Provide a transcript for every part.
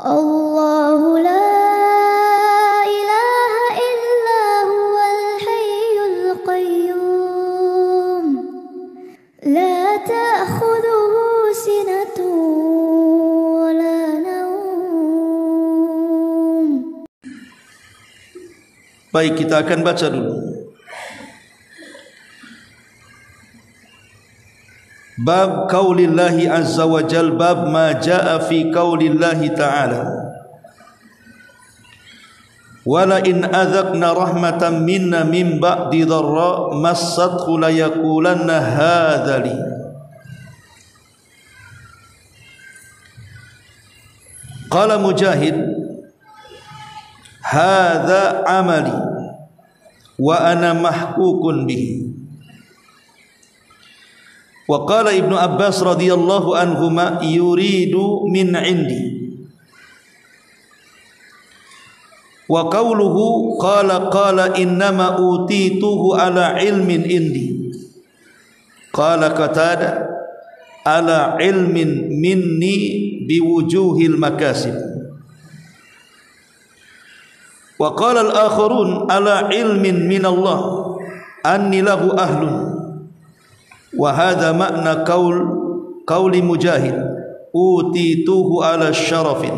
Allahu la ilaha illa huwal hayyul qayyum la ta'khudhuhu sinatun wa la nawm. Baik, kita akan baca dulu. Bab qaulillahi azza wa jal, bab ma jaa fi qaulillahi ta'ala wala in adzaqna rahmatan minna min ba'di dharra massathu la yaqulanna hadzali. Qala Mujahid hadza amali wa ana mahkukun bihi. Wa qala Ibnu Abbas radhiyallahu anhuma yuridu min indi. Wa qawluhu qala innama utituhu ala ilmin indi. Qala Qatada ala ilmin minni biwujuhil makasib. Wa qala al-akharun ala ilmin minallah anni lahu ahlun. Wa hadha makna qauli Mujahid utituhu ala syarafin.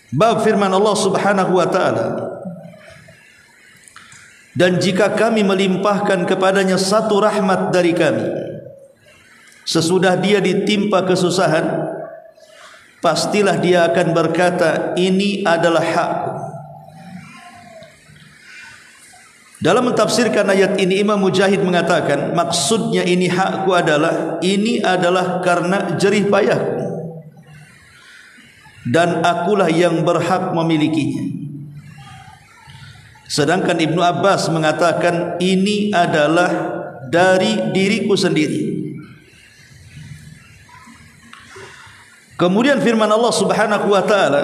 Bab firman Allah Subhanahu wa ta'ala, dan jika kami melimpahkan kepadanya satu rahmat dari kami sesudah dia ditimpa kesusahan, pastilah dia akan berkata, ini adalah hakku. Dalam mentafsirkan ayat ini, Imam Mujahid mengatakan maksudnya ini hakku adalah, ini adalah karena jerih payahku dan akulah yang berhak memilikinya. Sedangkan Ibnu Abbas mengatakan ini adalah dari diriku sendiri. Kemudian firman Allah Subhanahu wa ta'ala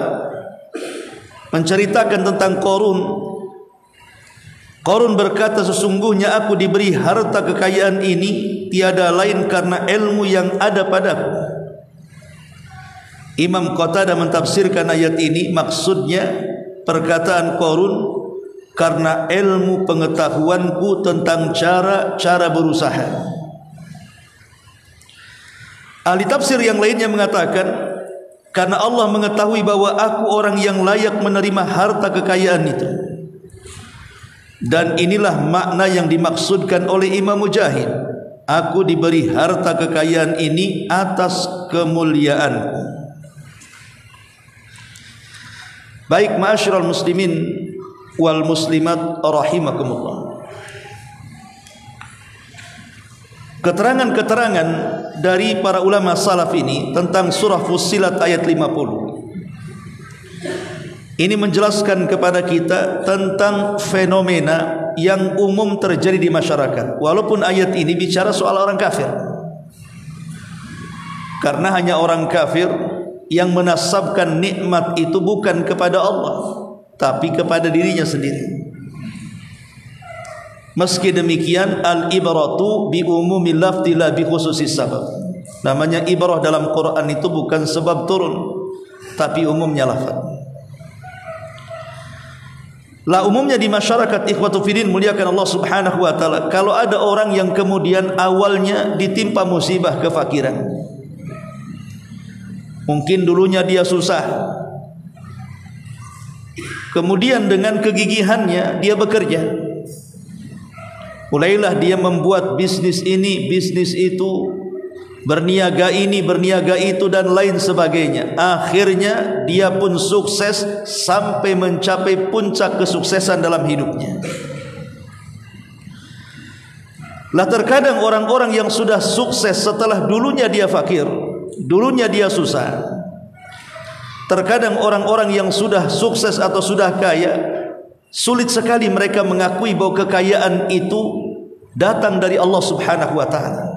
menceritakan tentang Qarun berkata, sesungguhnya aku diberi harta kekayaan ini tiada lain karena ilmu yang ada padaku. Imam Qatadah mentafsirkan ayat ini maksudnya perkataan Qarun karena ilmu pengetahuanku tentang cara berusaha. Ahli tafsir yang lainnya mengatakan karena Allah mengetahui bahwa aku orang yang layak menerima harta kekayaan itu. Dan inilah makna yang dimaksudkan oleh Imam Mujahid. Aku diberi harta kekayaan ini atas kemuliaanku. Baik, ma'asyiral muslimin wal muslimat rahimakumullah. Keterangan-keterangan dari para ulama salaf ini tentang surah Fussilat ayat 50 ini menjelaskan kepada kita tentang fenomena yang umum terjadi di masyarakat. Walaupun ayat ini bicara soal orang kafir, karena hanya orang kafir yang menasabkan nikmat itu bukan kepada Allah, tapi kepada dirinya sendiri. Meski demikian, al-ibratu bi umumil lafzi la bi khususis sabab. Namanya ibrah dalam Quran itu bukan sebab turun, tapi umumnya lafaz. Lah umumnya di masyarakat, ikhwatu fiddin muliakan Allah Subhanahu wa ta'ala, kalau ada orang yang kemudian awalnya ditimpa musibah kefakiran, mungkin dulunya dia susah, kemudian dengan kegigihannya dia bekerja, mulailah dia membuat bisnis ini, bisnis itu, berniaga ini, berniaga itu dan lain sebagainya. Akhirnya dia pun sukses sampai mencapai puncak kesuksesan dalam hidupnya. Lah terkadang orang-orang yang sudah sukses setelah dulunya dia fakir, dulunya dia susah. Terkadang orang-orang yang sudah sukses atau sudah kaya, sulit sekali mereka mengakui bahwa kekayaan itu datang dari Allah Subhanahu wa ta'ala.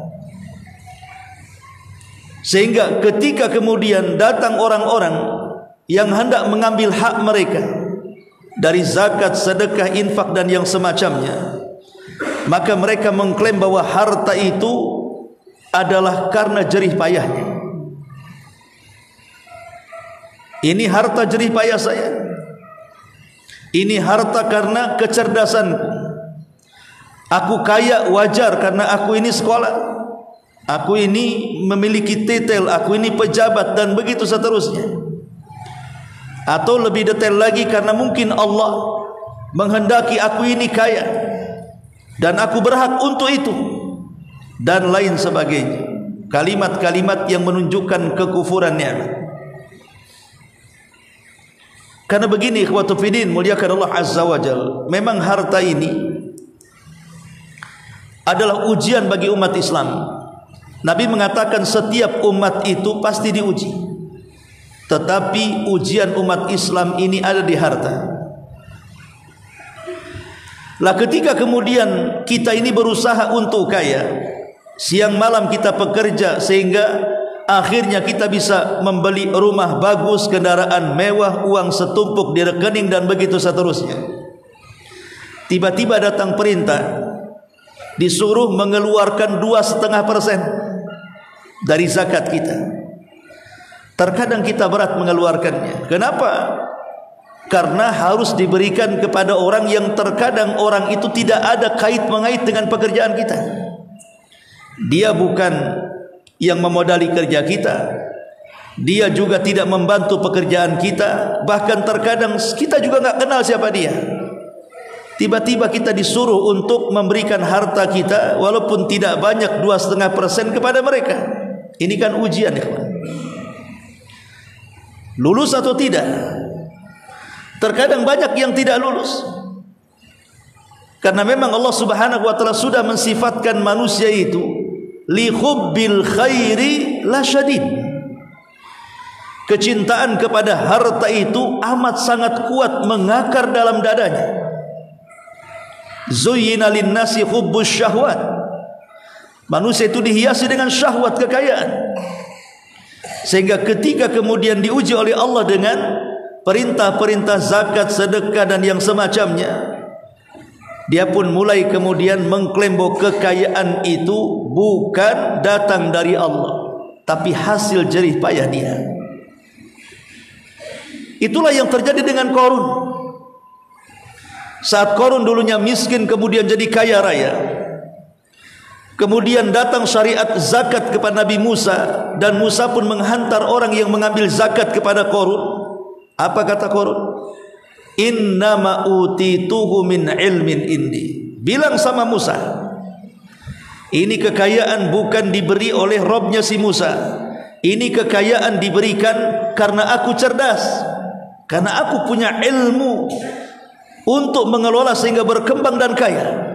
Sehingga ketika kemudian datang orang-orang yang hendak mengambil hak mereka dari zakat, sedekah, infak dan yang semacamnya, maka mereka mengklaim bahwa harta itu adalah karena jerih payahnya. Ini harta jerih payah saya. Ini harta karena kecerdasanku. Aku kaya wajar karena aku ini sekolah. Aku ini memiliki titel, aku ini pejabat, dan begitu seterusnya. Atau lebih detail lagi, karena mungkin Allah menghendaki aku ini kaya dan aku berhak untuk itu, dan lain sebagainya. Kalimat-kalimat yang menunjukkan kekufuran nikmat. Karena begini, ikhwatu fiddin, muliakan Allah Azza wa Jalla, memang harta ini adalah ujian bagi umat Islam. Nabi mengatakan setiap umat itu pasti diuji, tetapi ujian umat Islam ini ada di harta. Lah ketika kemudian kita ini berusaha untuk kaya, siang malam kita bekerja sehingga akhirnya kita bisa membeli rumah bagus, kendaraan mewah, uang setumpuk di rekening, dan begitu seterusnya. Tiba-tiba datang perintah, disuruh mengeluarkan 2,5% dari zakat kita. Terkadang kita berat mengeluarkannya. Kenapa? Karena harus diberikan kepada orang yang terkadang orang itu tidak ada kait-mengait dengan pekerjaan kita. Dia bukan yang memodali kerja kita, dia juga tidak membantu pekerjaan kita, bahkan terkadang kita juga nggak kenal siapa dia. Tiba-tiba kita disuruh untuk memberikan harta kita, walaupun tidak banyak, 2,5% kepada mereka. Ini kan ujian, ya. Lulus atau tidak? Terkadang banyak yang tidak lulus, karena memang Allah Subhanahu wa Ta'ala sudah mensifatkan manusia itu li hubbil khairi la syadid. Kecintaan kepada harta itu amat sangat kuat, mengakar dalam dadanya. Zuyyina lin-nasi hubbus syahwat. Manusia itu dihiasi dengan syahwat kekayaan, sehingga ketika kemudian diuji oleh Allah dengan perintah-perintah zakat, sedekah, dan yang semacamnya, dia pun mulai kemudian mengklaim bahwa kekayaan itu bukan datang dari Allah, tapi hasil jerih payah dia. Itulah yang terjadi dengan Qarun. Saat Qarun dulunya miskin, kemudian jadi kaya raya. Kemudian datang syariat zakat kepada Nabi Musa, dan Musa pun menghantar orang yang mengambil zakat kepada Qarun. Apa kata Qarun? Innama utituhu min ilmin indi. Bilang sama Musa, ini kekayaan bukan diberi oleh Robnya si Musa. Ini kekayaan diberikan karena aku cerdas, karena aku punya ilmu untuk mengelola sehingga berkembang dan kaya.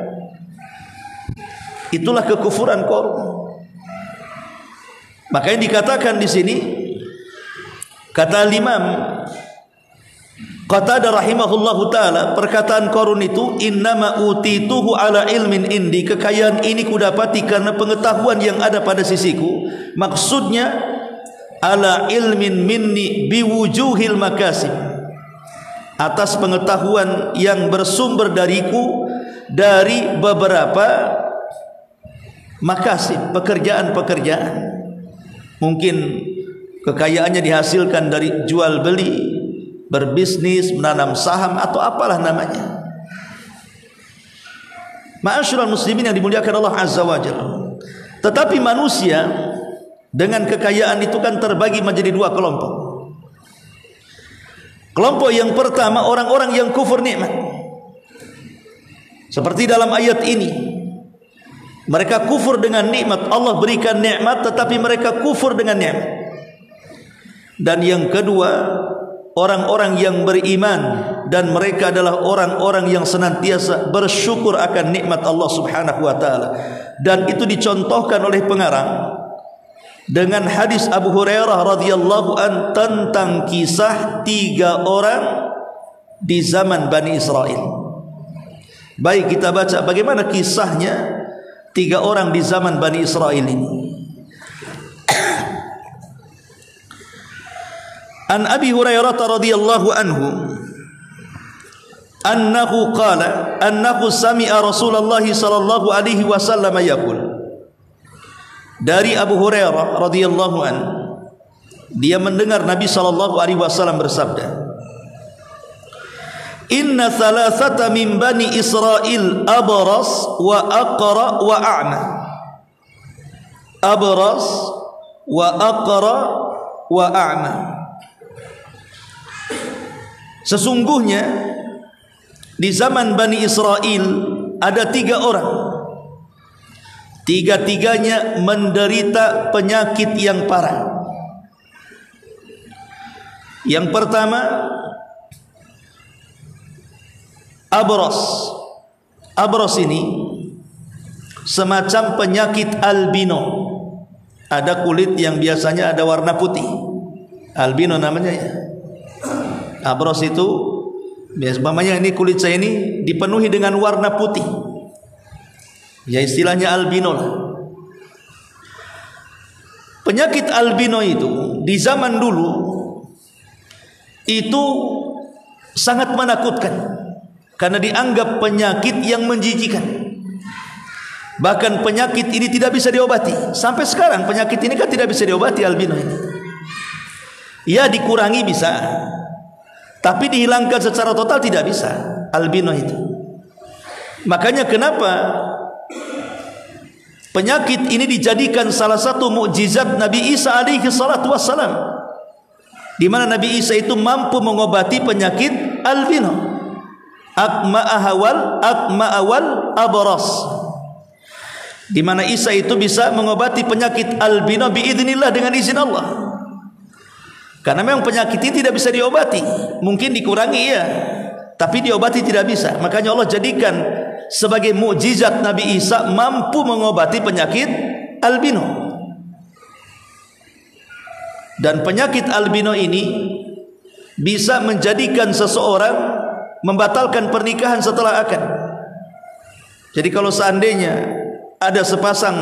Itulah kekufuran Qarun. Makanya dikatakan di sini, kata Imam Qatadah rahimahullahu taala, perkataan Qarun itu innama utituhu ala ilmin indi, kekayaan ini kudapati karena pengetahuan yang ada pada sisiku. Maksudnya ala ilmin minni biwujuhil makasib, atas pengetahuan yang bersumber dariku dari beberapa makasib, pekerjaan-pekerjaan. Mungkin kekayaannya dihasilkan dari jual beli, berbisnis, menanam saham, atau apalah namanya. Ma'asyiral muslimin yang dimuliakan Allah Azza wa Jalla. Tetapi manusia dengan kekayaan itu kan terbagi menjadi dua kelompok. Kelompok yang pertama, orang-orang yang kufur nikmat. Seperti dalam ayat ini, mereka kufur dengan nikmat. Allah berikan nikmat, tetapi mereka kufur dengan nikmat. Dan yang kedua, orang-orang yang beriman, dan mereka adalah orang-orang yang senantiasa bersyukur akan nikmat Allah Subhanahu wa taala. Dan itu dicontohkan oleh pengarang dengan hadis Abu Hurairah radhiyallahu an tentang kisah 3 orang di zaman Bani Israel. Baik, kita baca bagaimana kisahnya 3 orang di zaman Bani Israel ini. An Abi Hurairah radhiyallahu anhu annahu qala annahu sami'a Rasulullah sallallahu alaihi wasallam yaqul, dari Abu Hurairah radhiyallahu an, dia mendengar Nabi sallallahu alaihi wasallam bersabda, "Inna thalathata min bani Israil abras wa aqra wa a'ma." Abras wa aqra wa a'ma. Sesungguhnya di zaman Bani Israel ada 3 orang. Tiga-tiganya menderita penyakit yang parah. Yang pertama, abras. Abras ini semacam penyakit albino. Ada kulit yang biasanya ada warna putih, albino namanya ya. Abras itu biasanya ini kulit saya ini dipenuhi dengan warna putih, ya istilahnya albino lah. Penyakit albino itu di zaman dulu itu sangat menakutkan karena dianggap penyakit yang menjijikan. Bahkan penyakit ini tidak bisa diobati. Sampai sekarang penyakit ini kan tidak bisa diobati, albino ini. Ya dikurangi bisa, tapi dihilangkan secara total tidak bisa albino itu. Makanya kenapa penyakit ini dijadikan salah satu mukjizat Nabi Isa alaihi salatu wassalam, di mana Nabi Isa itu mampu mengobati penyakit albino. Akma'awal abras, di mana Isa itu bisa mengobati penyakit albino biidznillah, dengan izin Allah. Karena memang penyakit ini tidak bisa diobati, mungkin dikurangi ya, tapi diobati tidak bisa. Makanya Allah jadikan sebagai mukjizat Nabi Isa mampu mengobati penyakit albino. Dan penyakit albino ini bisa menjadikan seseorang membatalkan pernikahan setelah akad. Jadi kalau seandainya ada sepasang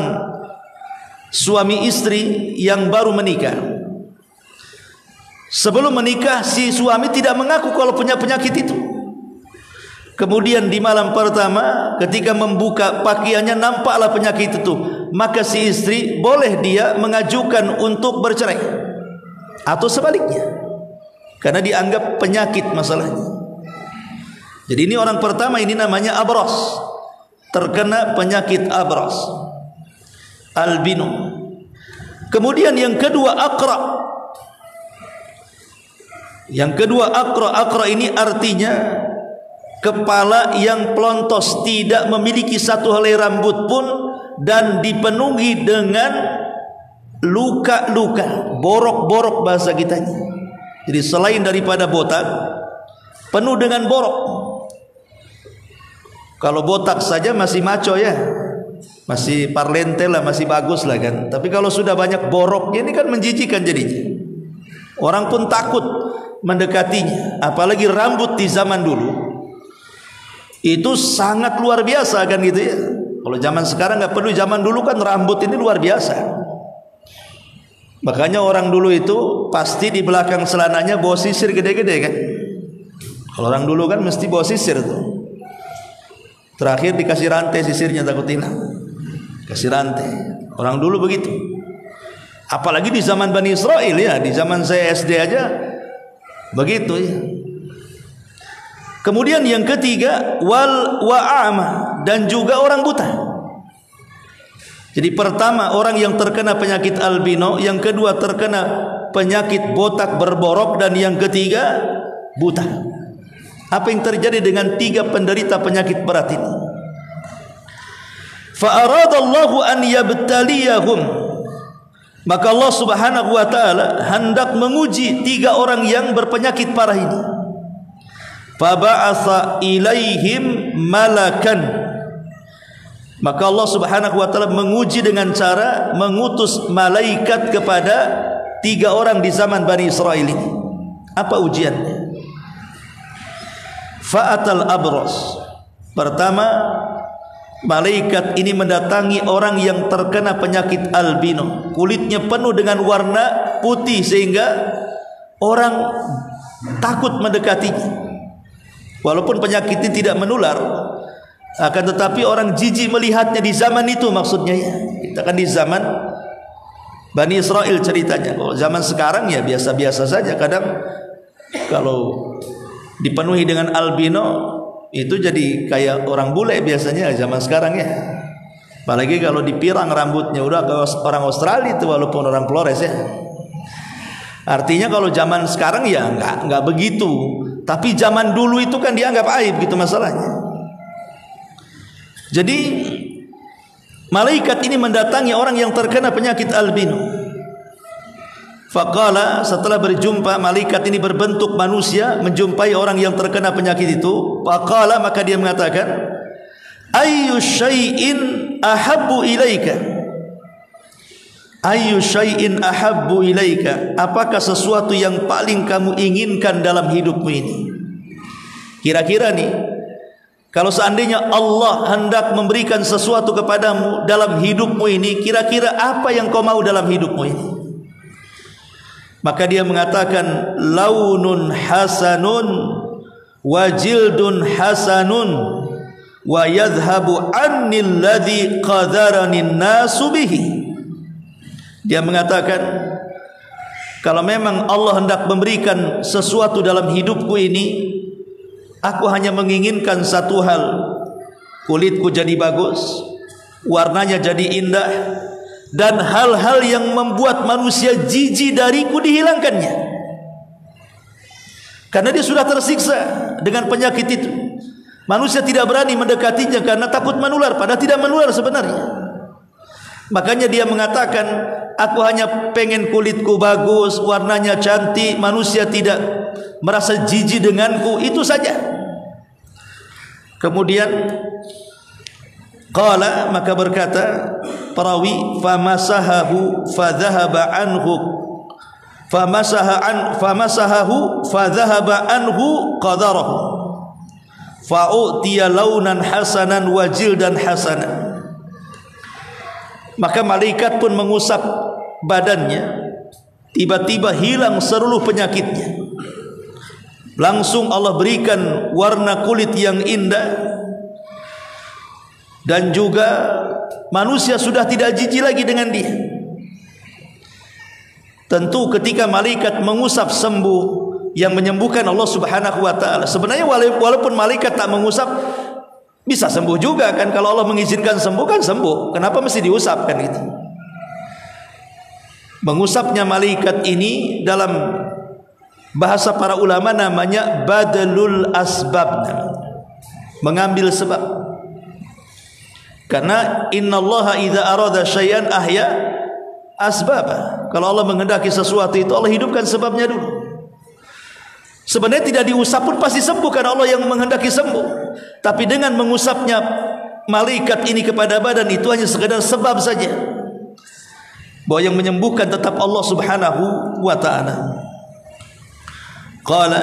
suami istri yang baru menikah, sebelum menikah si suami tidak mengaku kalau punya penyakit itu. Kemudian di malam pertama ketika membuka pakaiannya nampaklah penyakit itu, maka si istri boleh dia mengajukan untuk bercerai atau sebaliknya, karena dianggap penyakit masalahnya. Jadi ini orang pertama, ini namanya abras, terkena penyakit abras, albino. Kemudian yang kedua aqra. Yang kedua aqra. Aqra ini artinya kepala yang pelontos, tidak memiliki satu helai rambut pun, dan dipenuhi dengan luka-luka, borok-borok bahasa kitanya. Jadi selain daripada botak, penuh dengan borok. Kalau botak saja masih maco ya, masih parlente lah, masih bagus lah kan. Tapi kalau sudah banyak boroknya ini kan menjijikan jadinya. Orang pun takut mendekatinya. Apalagi rambut di zaman dulu itu sangat luar biasa kan gitu ya. Kalau zaman sekarang nggak perlu, zaman dulu kan rambut ini luar biasa. Makanya orang dulu itu pasti di belakang celananya bawa sisir gede-gede kan. Kalau orang dulu kan mesti bawa sisir tuh. Terakhir dikasih rantai sisirnya, takut hilang. Kasih rantai. Orang dulu begitu. Apalagi di zaman Bani Israel ya, di zaman saya SD aja begitu ya. Kemudian yang ketiga wa'ama, dan juga orang buta. Jadi pertama orang yang terkena penyakit albino, yang kedua terkena penyakit botak berborok, dan yang ketiga buta. Apa yang terjadi dengan 3 penderita penyakit berat ini? Fa aradallahu an yabtaliyahum, maka Allah Subhanahu wa taala hendak menguji 3 orang yang berpenyakit parah ini. Fa ba'atsa ilaihim malakan, maka Allah Subhanahu wa taala menguji dengan cara mengutus malaikat kepada 3 orang di zaman Bani Israil ini. Apa ujiannya? Fa'atal abras. Pertama, malaikat ini mendatangi orang yang terkena penyakit albino, kulitnya penuh dengan warna putih sehingga orang takut mendekatinya. Walaupun penyakit ini tidak menular, akan tetapi orang jijik melihatnya di zaman itu, maksudnya ya. Kita kan di zaman Bani Israel ceritanya. Kalau zaman sekarang ya biasa-biasa saja. Kadang kalau dipenuhi dengan albino itu jadi kayak orang bule biasanya zaman sekarang ya. Apalagi kalau dipirang rambutnya udah ke orang Australia itu walaupun orang Flores ya. Artinya kalau zaman sekarang ya nggak begitu. Tapi zaman dulu itu kan dianggap aib gitu masalahnya. Jadi malaikat ini mendatangi orang yang terkena penyakit albino. Faqala, setelah berjumpa malaikat ini berbentuk manusia menjumpai orang yang terkena penyakit itu. Faqala, maka dia mengatakan, ayyu syai'in ahabbu ilaika? Ayyu syai'in ahabbu ilaika? Apakah sesuatu yang paling kamu inginkan dalam hidupmu ini? Kira-kira nih, kalau seandainya Allah hendak memberikan sesuatu kepadamu dalam hidupmu ini, kira-kira apa yang kau mau dalam hidupmu ini? Maka dia mengatakan, launun hasanun wa jildun hasanun wa yadhhabu annil ladzi qadarani nasu bihi. Dia mengatakan, kalau memang Allah hendak memberikan sesuatu dalam hidupku ini, aku hanya menginginkan satu hal. Kulitku jadi bagus, warnanya jadi indah, dan hal-hal yang membuat manusia jijik dariku dihilangkannya. Karena dia sudah tersiksa dengan penyakit itu. Manusia tidak berani mendekatinya karena takut menular, padahal tidak menular sebenarnya. Makanya dia mengatakan, aku hanya pengen kulitku bagus, warnanya cantik, manusia tidak merasa jijik denganku, itu saja. Kemudian qala, maka berkata perawi, famasahahu fadhahaba anhu famasahahu fadhahaba anhu qadarahu fa'utiya launan hasanan wa jildan hasanan. Maka malaikat pun mengusap badannya, tiba-tiba hilang seluruh penyakitnya. Langsung Allah berikan warna kulit yang indah, dan juga manusia sudah tidak jijik lagi dengan dia. Tentu ketika malaikat mengusap sembuh, yang menyembuhkan Allah Subhanahu wa taala. Sebenarnya walaupun malaikat tak mengusap, bisa sembuh juga kan. Kalau Allah mengizinkan sembuh kan sembuh. Kenapa mesti diusap kan gitu? Mengusapnya malaikat ini dalam bahasa para ulama namanya badalul asbab, mengambil sebab. Karena innallaha idza arada syai'an ahya asbab. Kalau Allah menghendaki sesuatu itu Allah hidupkan sebabnya dulu. Sebenarnya tidak diusap pun pasti sembuh karena Allah yang menghendaki sembuh. Tapi dengan mengusapnya malaikat ini kepada badan itu hanya sekedar sebab saja. Bahwa yang menyembuhkan tetap Allah Subhanahu wa taala. Qala,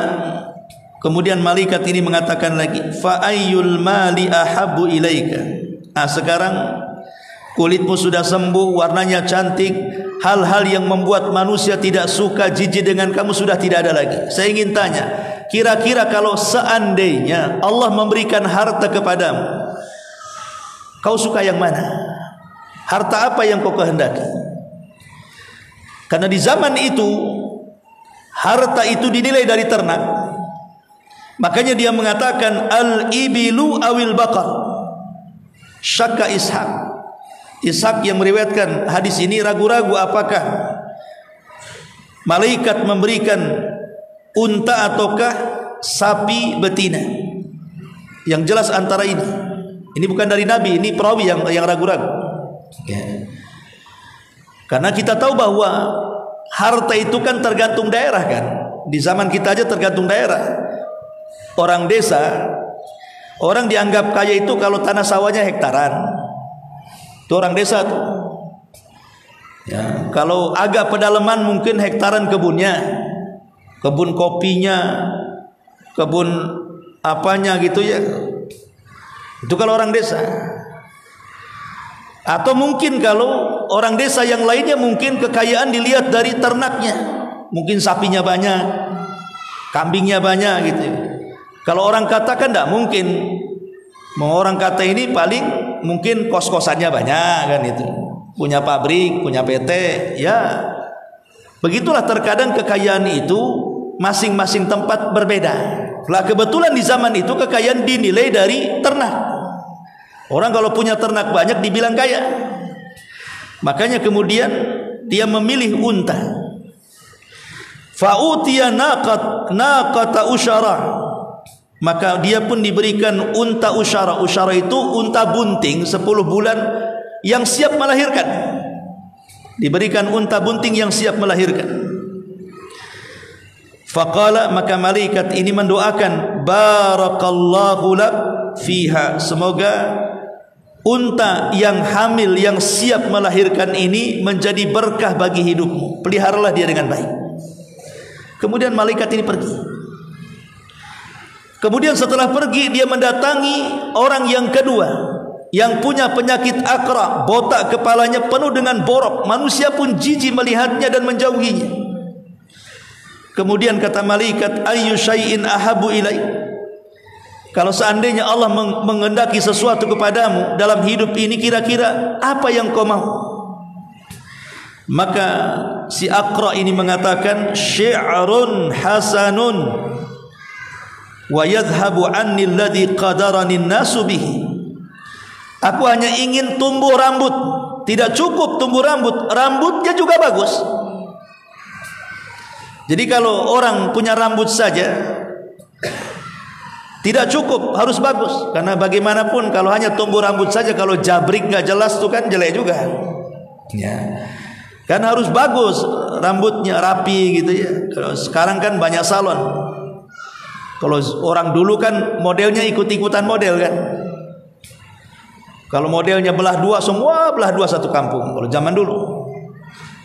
kemudian malaikat ini mengatakan lagi, fa ayyul mali ahabbu ilaika? Sekarang kulitmu sudah sembuh, warnanya cantik, hal-hal yang membuat manusia tidak suka, jijik dengan kamu sudah tidak ada lagi. Saya ingin tanya, kira-kira kalau seandainya Allah memberikan harta kepadamu, kau suka yang mana? Harta apa yang kau kehendaki? Karena di zaman itu harta itu dinilai dari ternak. Makanya dia mengatakan al-ibilu awil baqar. Syakka Ishaq. Ishaq yang meriwayatkan hadis ini ragu-ragu apakah malaikat memberikan unta ataukah sapi betina. Yang jelas antara ini. Ini bukan dari Nabi, ini perawi yang ragu-ragu. Ya. Karena kita tahu bahwa harta itu kan tergantung daerah kan. Di zaman kita aja tergantung daerah. Orang desa, orang dianggap kaya itu kalau tanah sawahnya hektaran. Itu orang desa tuh. Ya, kalau agak pedalaman mungkin hektaran kebunnya, kebun kopinya, kebun apanya gitu ya. Itu kalau orang desa. Atau mungkin kalau orang desa yang lainnya mungkin kekayaan dilihat dari ternaknya. Mungkin sapinya banyak, kambingnya banyak gitu. Kalau orang kata kan tidak mungkin. Mau orang kata ini paling mungkin kos-kosannya banyak kan itu. punya pabrik, punya PT, ya. Begitulah terkadang kekayaan itu masing-masing tempat berbeda. Lah kebetulan di zaman itu kekayaan dinilai dari ternak. Orang kalau punya ternak banyak dibilang kaya. Makanya kemudian dia memilih unta. Fa'utiya naqata usyara. Maka dia pun diberikan unta usyara. Usyara itu unta bunting 10 bulan yang siap melahirkan. Diberikan unta bunting yang siap melahirkan. Faqala, maka malaikat ini mendoakan, barakallahu lak fiha, semoga unta yang hamil yang siap melahirkan ini menjadi berkah bagi hidupmu, peliharalah dia dengan baik. Kemudian malaikat ini pergi. Kemudian setelah pergi, dia mendatangi orang yang kedua yang punya penyakit akra, botak kepalanya penuh dengan borok, manusia pun jijik melihatnya dan menjauhinya. Kemudian kata malaikat, ayyu syai'in ahabu ilai, kalau seandainya Allah mengendaki sesuatu kepadamu dalam hidup ini, kira-kira apa yang kau mau? Maka si akra ini mengatakan, syi'run hasanun wa yadhhabu anni alladhi qadarani an-nasu bihi. Aku hanya ingin tumbuh rambut. Tidak cukup tumbuh rambut, rambutnya juga bagus. Jadi kalau orang punya rambut saja tidak cukup, harus bagus. Karena bagaimanapun kalau hanya tumbuh rambut saja, kalau jabrik nggak jelas tuh kan jelek juga. Ya. Kan harus bagus, rambutnya rapi gitu ya. Kalau sekarang kan banyak salon. Kalau orang dulu kan modelnya ikut-ikutan model kan. Kalau modelnya belah dua, semua belah dua satu kampung. Kalau zaman dulu,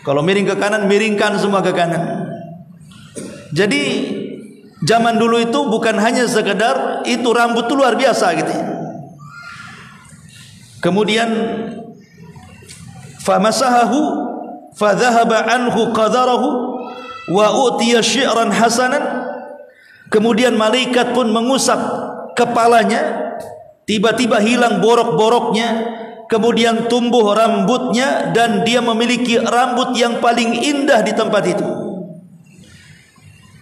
kalau miring ke kanan, miringkan semua ke kanan. Jadi zaman dulu itu bukan hanya sekedar itu rambut itu luar biasa gitu. Kemudian famasahahu fadhahaba anhu qadarahu wa utiya syi'ran hasanan. Kemudian malaikat pun mengusap kepalanya. Tiba-tiba hilang borok-boroknya, kemudian tumbuh rambutnya, dan dia memiliki rambut yang paling indah di tempat itu.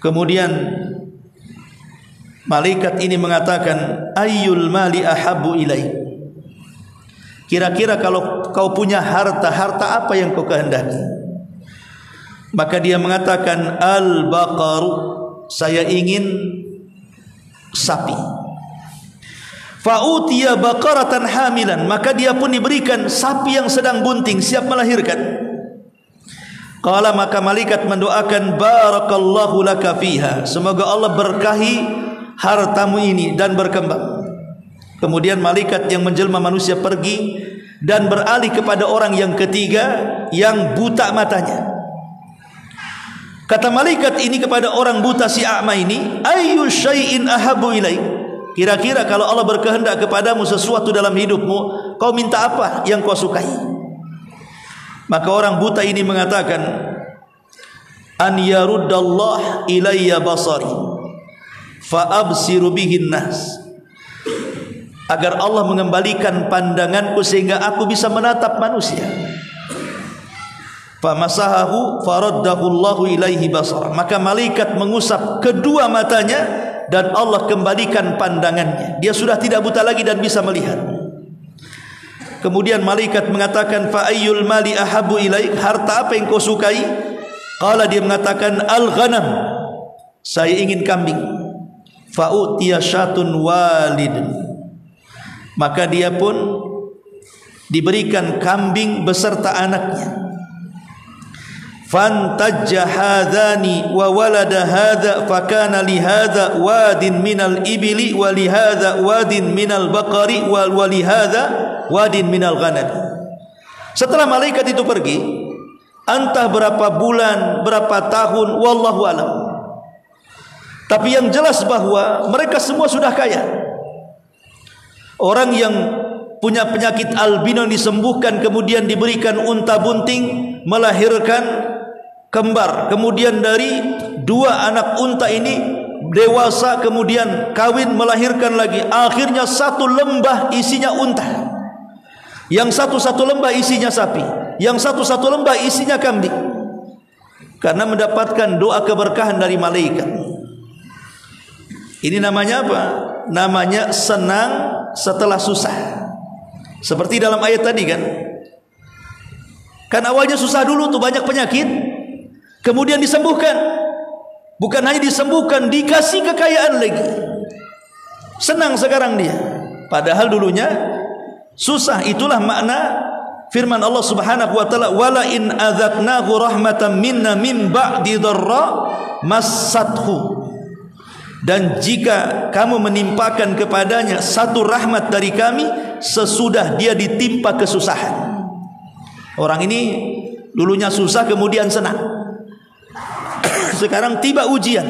Kemudian malaikat ini mengatakan, ayyul mali ahabbu ilai. Kira-kira kalau kau punya harta, harta apa yang kau kehendaki? Maka dia mengatakan, al-baqaru, saya ingin sapi. Fa'utiya baqaratan hamilan, maka dia pun diberikan sapi yang sedang bunting siap melahirkan. Qala, maka malaikat mendoakan, barakallahu laka fiha, semoga Allah berkahi hartamu ini dan berkembang. Kemudian malaikat yang menjelma manusia pergi dan beralih kepada orang yang ketiga yang buta matanya. Kata malaikat ini kepada orang buta si a'ma ini, ayyu syai'in ahabbu ilaik. Kira-kira kalau Allah berkehendak kepadamu sesuatu dalam hidupmu, kau minta apa yang kau sukai? Maka orang buta ini mengatakan, an yaruddallah ilayya basari fa absiru bihin nas, agar Allah mengembalikan pandanganku sehingga aku bisa menatap manusia. Famasahahu faraddahu Allahu ilaihi basara, maka malaikat mengusap kedua matanya dan Allah kembalikan pandangannya. Dia sudah tidak buta lagi dan bisa melihat. Kemudian malaikat mengatakan, fa ayyul mali ahabbu ilaik, harta apa yang kau sukai? Qala, dia mengatakan, al-ghanam, saya ingin kambing. Fa utiya syatun walid, maka dia pun diberikan kambing beserta anaknya. Fantajja hadhani wa walada hadha fakana li hadha wadin minal ibili wa li hadha wadin minal baqari wa li hadha wadin minal ghanam. Setelah malaikat itu pergi, entah berapa bulan, berapa tahun, wallahu alam, tapi yang jelas bahwa mereka semua sudah kaya. Orang yang punya penyakit albino disembuhkan, kemudian diberikan unta bunting melahirkan kembar. Kemudian dari dua anak unta ini dewasa, kemudian kawin melahirkan lagi. Akhirnya satu lembah isinya unta, yang satu lembah isinya sapi. yang satu lembah isinya kambing, karena mendapatkan doa keberkahan dari malaikat. Ini namanya apa? Namanya senang setelah susah. Seperti dalam ayat tadi kan awalnya susah dulu tuh, banyak penyakit, kemudian disembuhkan. Bukan hanya disembuhkan, dikasih kekayaan lagi. Senang sekarang dia, padahal dulunya susah. Itulah makna firman Allah Subhanahu wa taala, wala in adzaqnahu rahmatan minna min ba'di dharra massathu. Dan jika kamu menimpakan kepadanya satu rahmat dari kami sesudah dia ditimpa kesusahan. Orang ini dulunya susah kemudian senang. Sekarang tiba ujian.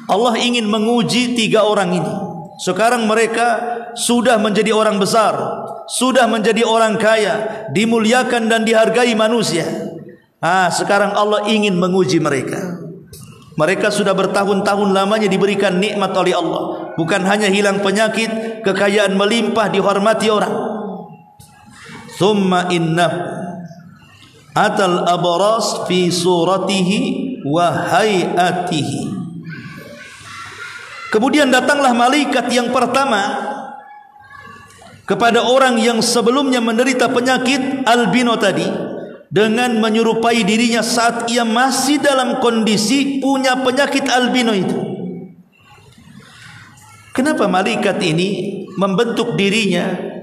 Allah ingin menguji 3 orang ini. Sekarang mereka sudah menjadi orang besar, sudah menjadi orang kaya, dimuliakan dan dihargai manusia. Sekarang Allah ingin menguji mereka. Mereka sudah bertahun-tahun lamanya diberikan nikmat oleh Allah. Bukan hanya hilang penyakit, kekayaan melimpah, dihormati orang. Thumma innahu atal abras fi suratihi wa hayatihi. Kemudian datanglah malaikat yang pertama kepada orang yang sebelumnya menderita penyakit albino tadi, dengan menyerupai dirinya saat ia masih dalam kondisi punya penyakit albino itu. Kenapa malaikat ini membentuk dirinya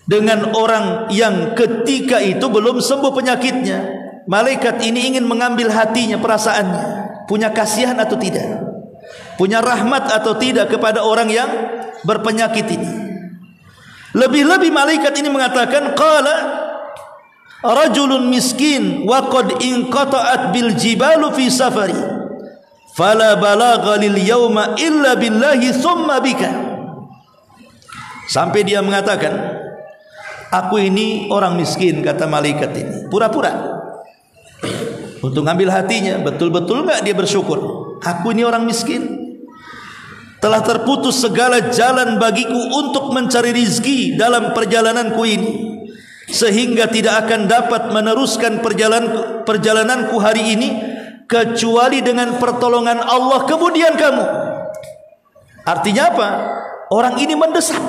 dengan orang yang ketika itu belum sembuh penyakitnya? Malaikat ini ingin mengambil hatinya, perasaannya, punya kasihan atau tidak, punya rahmat atau tidak kepada orang yang berpenyakit ini. Lebih-lebih malaikat ini mengatakan, qala rajulun miskin wa qad inqata'at bil jibalu fi safari fala balagha lil yawma illa billahi thumma bika. Sampai dia mengatakan, aku ini orang miskin, kata malaikat ini, pura-pura untuk ngambil hatinya. Betul-betul enggak dia bersyukur? Aku ini orang miskin, telah terputus segala jalan bagiku untuk mencari rizki dalam perjalananku ini, sehingga tidak akan dapat meneruskan perjalananku hari ini kecuali dengan pertolongan Allah kemudian kamu. Artinya apa? Orang ini mendesak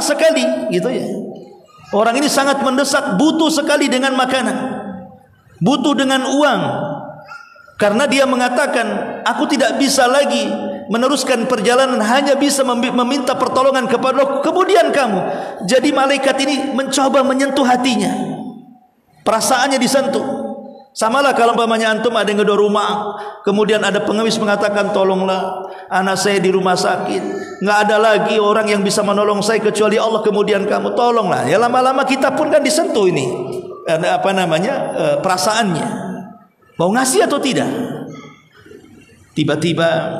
sekali, gitu ya. Orang ini sangat mendesak, butuh sekali dengan makanan, butuh dengan uang. Karena dia mengatakan, aku tidak bisa lagi meneruskan perjalanan, hanya bisa meminta pertolongan kepada Allah kemudian kamu. Jadi malaikat ini mencoba menyentuh hatinya, perasaannya disentuh. Samalah kalau umpamanya antum ada yang gedor rumah, kemudian ada pengemis mengatakan, tolonglah anak saya di rumah sakit, nggak ada lagi orang yang bisa menolong saya kecuali Allah kemudian kamu, tolonglah. Ya lama-lama kita pun kan disentuh ini, perasaannya, mau ngasih atau tidak. Tiba-tiba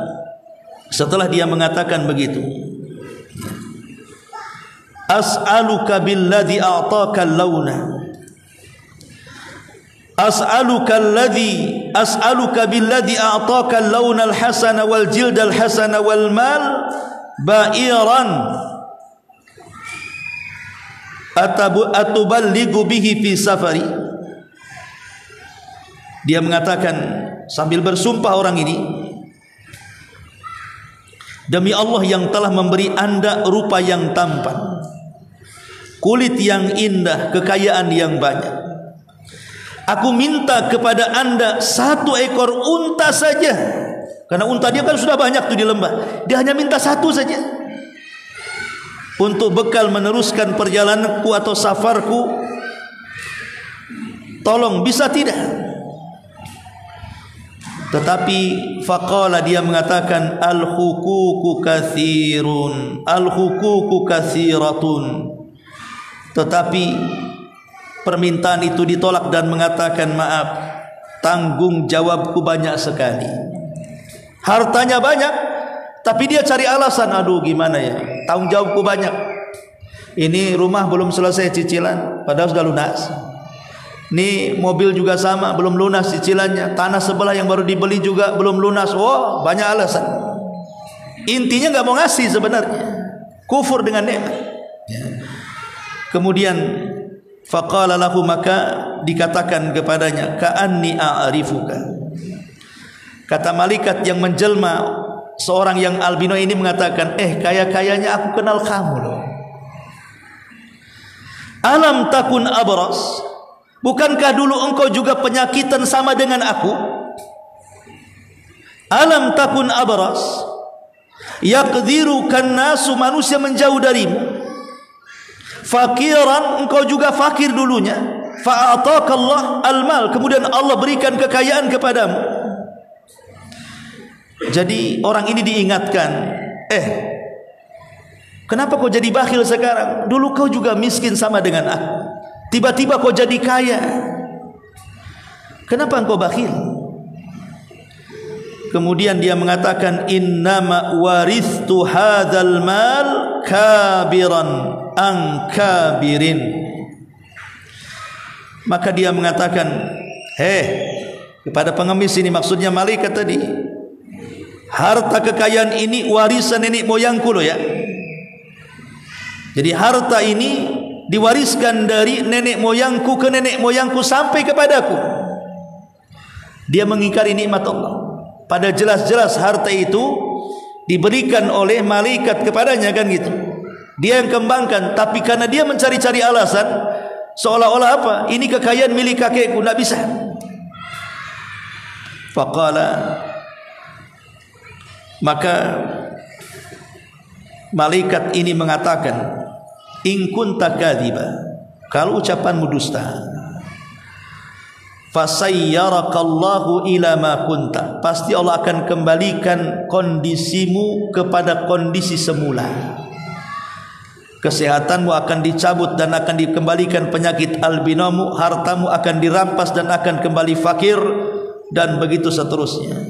setelah dia mengatakan begitu, as'aluka billadhi a'taka al-launa, as'aluka billadhi a'taka al-launa al-hasana wal jilda al-hasana wal mal ba'iran atuballighu bihi fi safari. Dia mengatakan sambil bersumpah orang ini, demi Allah yang telah memberi anda rupa yang tampan, kulit yang indah, kekayaan yang banyak, aku minta kepada anda 1 ekor unta saja. Karena unta dia kan sudah banyak tuh di lembah, dia hanya minta 1 saja untuk bekal meneruskan perjalananku atau safarku. Tolong, bisa tidak? Tetapi faqala, dia mengatakan, al-huququ katsirun, al-huququ katsiratun. Tetapi permintaan itu ditolak dan mengatakan, maaf, tanggung jawabku banyak sekali. Hartanya banyak, tapi dia cari alasan, aduh gimana ya, tanggung jawabku banyak. Ini rumah belum selesai cicilan, padahal sudah lunas. Ini mobil juga sama, belum lunas cicilannya. Tanah sebelah yang baru dibeli juga belum lunas. Wow, banyak alasan. Intinya nggak mau ngasih sebenarnya, kufur dengan nikmat. Kemudian faqala lahu, maka dikatakan kepadanya, ka'anni a'rifuka. Kata malaikat yang menjelma seorang yang albino ini mengatakan, kaya-kayanya aku kenal kamu loh. Alam takun abras, bukankah dulu engkau juga penyakitan sama dengan aku? Alam takun abras, yaqdirukan nasu, manusia menjauh darimu. Fakiran, engkau juga fakir dulunya. Fa'ataka Allah al-mal, kemudian Allah berikan kekayaan kepadamu. Jadi orang ini diingatkan, kenapa kau jadi bakhil sekarang? Dulu kau juga miskin sama dengan aku, tiba-tiba kau jadi kaya. Kenapa engkau bakhil? Kemudian dia mengatakan, innama warithtu hadzal mal kabiran an kabirin. Maka dia mengatakan, kepada pengemis ini, maksudnya malaikat tadi, harta kekayaan ini warisan nenek moyangku loh ya. Jadi harta ini diwariskan dari nenek moyangku ke nenek moyangku sampai kepadaku. Dia mengingkari nikmat Allah. Pada jelas-jelas harta itu diberikan oleh malaikat kepadanya, kan gitu. Dia yang kembangkan, tapi karena dia mencari-cari alasan, seolah-olah apa? Ini kekayaan milik kakekku, tidak bisa. Faqala, maka malaikat ini mengatakan, in kunta kadziba, kalau ucapanmu dusta, fasayyarakallahu ila ma kunta, pasti Allah akan kembalikan kondisimu kepada kondisi semula. Kesehatanmu akan dicabut dan akan dikembalikan penyakit albinomu, hartamu akan dirampas dan akan kembali fakir, dan begitu seterusnya.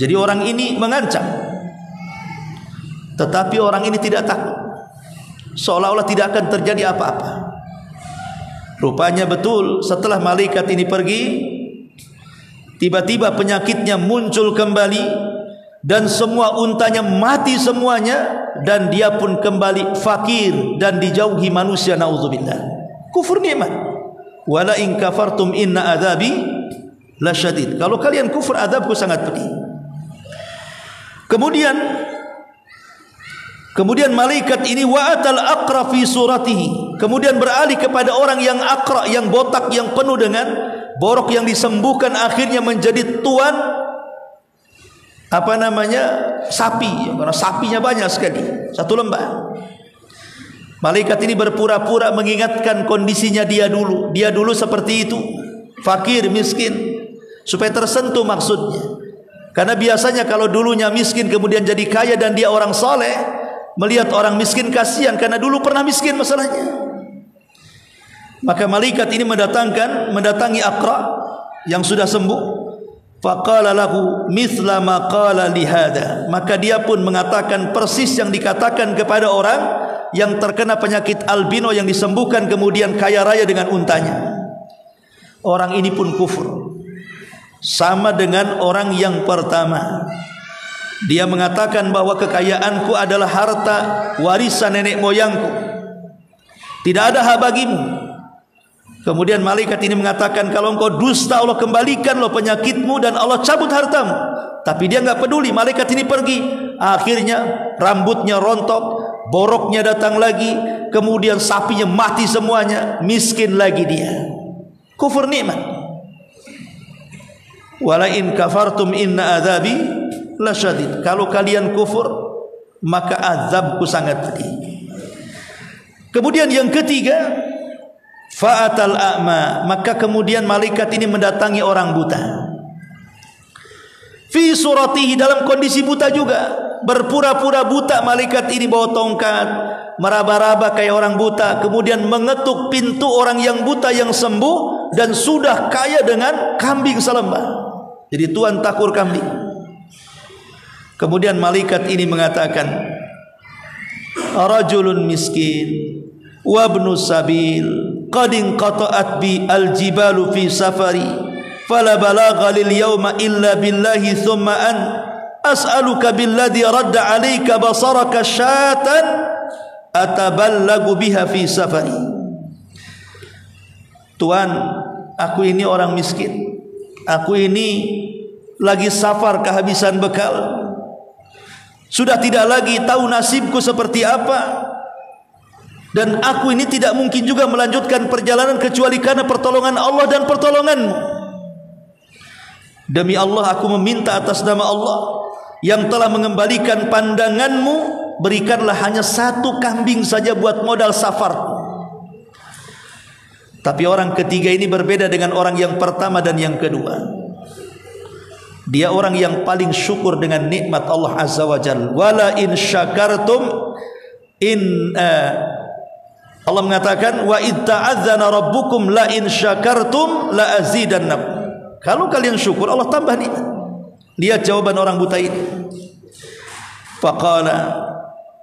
Jadi orang ini mengancam, tetapi orang ini tidak takut, seolah-olah tidak akan terjadi apa-apa. Rupanya betul, setelah malaikat ini pergi, tiba-tiba penyakitnya muncul kembali, dan semua untanya mati semuanya, dan dia pun kembali fakir dan dijauhi manusia. Nauzubillah. Kufur nikmat. Wala in kafartum inna adzabi lasyadid. Kalau kalian kufur, azabku sangat pedih. Kemudian malaikat ini wa'atal aqra fi suratihi, kemudian beralih kepada orang yang aqra, yang botak, yang penuh dengan borok, yang disembuhkan akhirnya menjadi tuan sapi, karena sapinya banyak sekali, satu lembah. Malaikat ini berpura-pura mengingatkan kondisinya dia dulu seperti itu, fakir, miskin, supaya tersentuh maksudnya. Karena biasanya kalau dulunya miskin kemudian jadi kaya dan dia orang soleh, melihat orang miskin kasihan karena dulu pernah miskin masalahnya. Maka malaikat ini mendatangi Aqra yang sudah sembuh. Faqala lahu mithla ma qala li hada, maka dia pun mengatakan persis yang dikatakan kepada orang yang terkena penyakit albino yang disembuhkan kemudian kaya raya dengan untanya. Orang ini pun kufur, sama dengan orang yang pertama. Dia mengatakan bahwa kekayaanku adalah harta warisan nenek moyangku, tidak ada hak bagimu. Kemudian malaikat ini mengatakan, kalau engkau dusta, Allah kembalikan lo penyakitmu dan Allah cabut hartamu. Tapi dia enggak peduli. Malaikat ini pergi. Akhirnya rambutnya rontok, boroknya datang lagi, kemudian sapinya mati semuanya, miskin lagi dia. Kufur nikmat. Wala in kafartum inna adzabi lasyadid. Kalau kalian kufur, maka azabku sangat pedih. Kemudian yang ketiga, fa'atal a'ma, maka kemudian malaikat ini mendatangi orang buta. Fi suratihi, dalam kondisi buta juga, berpura-pura buta. Malaikat ini bawa tongkat, meraba-raba kayak orang buta, kemudian mengetuk pintu orang yang buta yang sembuh dan sudah kaya dengan kambing selembah. Jadi tuan takur kambing. Kemudian malaikat ini mengatakan, rajulun miskin wa ibnu sabil qad inqata'at bi al-jibalu fi safari fala balagha lil yawma illa billahi thumma as'aluka billadhi radda 'alayka basaraka syatan ataballagu biha fi safari. Tuhan, aku ini orang miskin. Aku ini lagi safar kehabisan bekal. Sudah tidak lagi tahu nasibku seperti apa. Dan aku ini tidak mungkin juga melanjutkan perjalanan kecuali karena pertolongan Allah dan pertolonganmu. Demi Allah aku meminta atas nama Allah yang telah mengembalikan pandanganmu, berikanlah hanya 1 kambing saja buat modal safar. Tapi orang ketiga ini berbeda dengan orang yang pertama dan yang kedua. Dia orang yang paling syukur dengan nikmat Allah Azza wa Jalla. Wala in syakartum Allah mengatakan wa id ta'adzana rabbukum la in syakartum la azidannakum. Kalau kalian syukur Allah tambah nikmat. Lihat jawaban orang buta ini. Faqala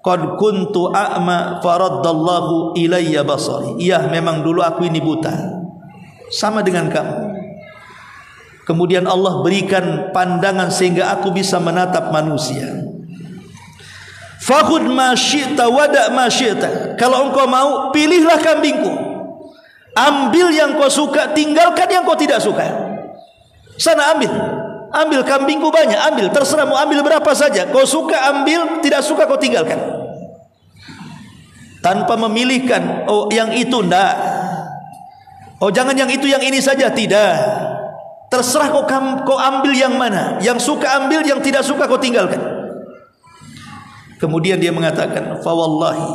qad kuntu a'ma faraddallahu ilayya basari. Iya, memang dulu aku ini buta, sama dengan kamu. Kemudian Allah berikan pandangan sehingga aku bisa menatap manusia. Fakhudh ma syi'ta wada' ma syi'ta. Kalau engkau mau, pilihlah kambingku. Ambil yang kau suka, tinggalkan yang kau tidak suka. Sana ambil. Ambil kambingku banyak, ambil, terserah mau ambil berapa saja. Kau suka ambil, tidak suka kau tinggalkan. Tanpa memilihkan, oh yang itu enggak, oh jangan yang itu, yang ini saja, tidak. Terserah kau ambil yang mana. Yang suka ambil, yang tidak suka kau tinggalkan. Kemudian dia mengatakan, fa wallahi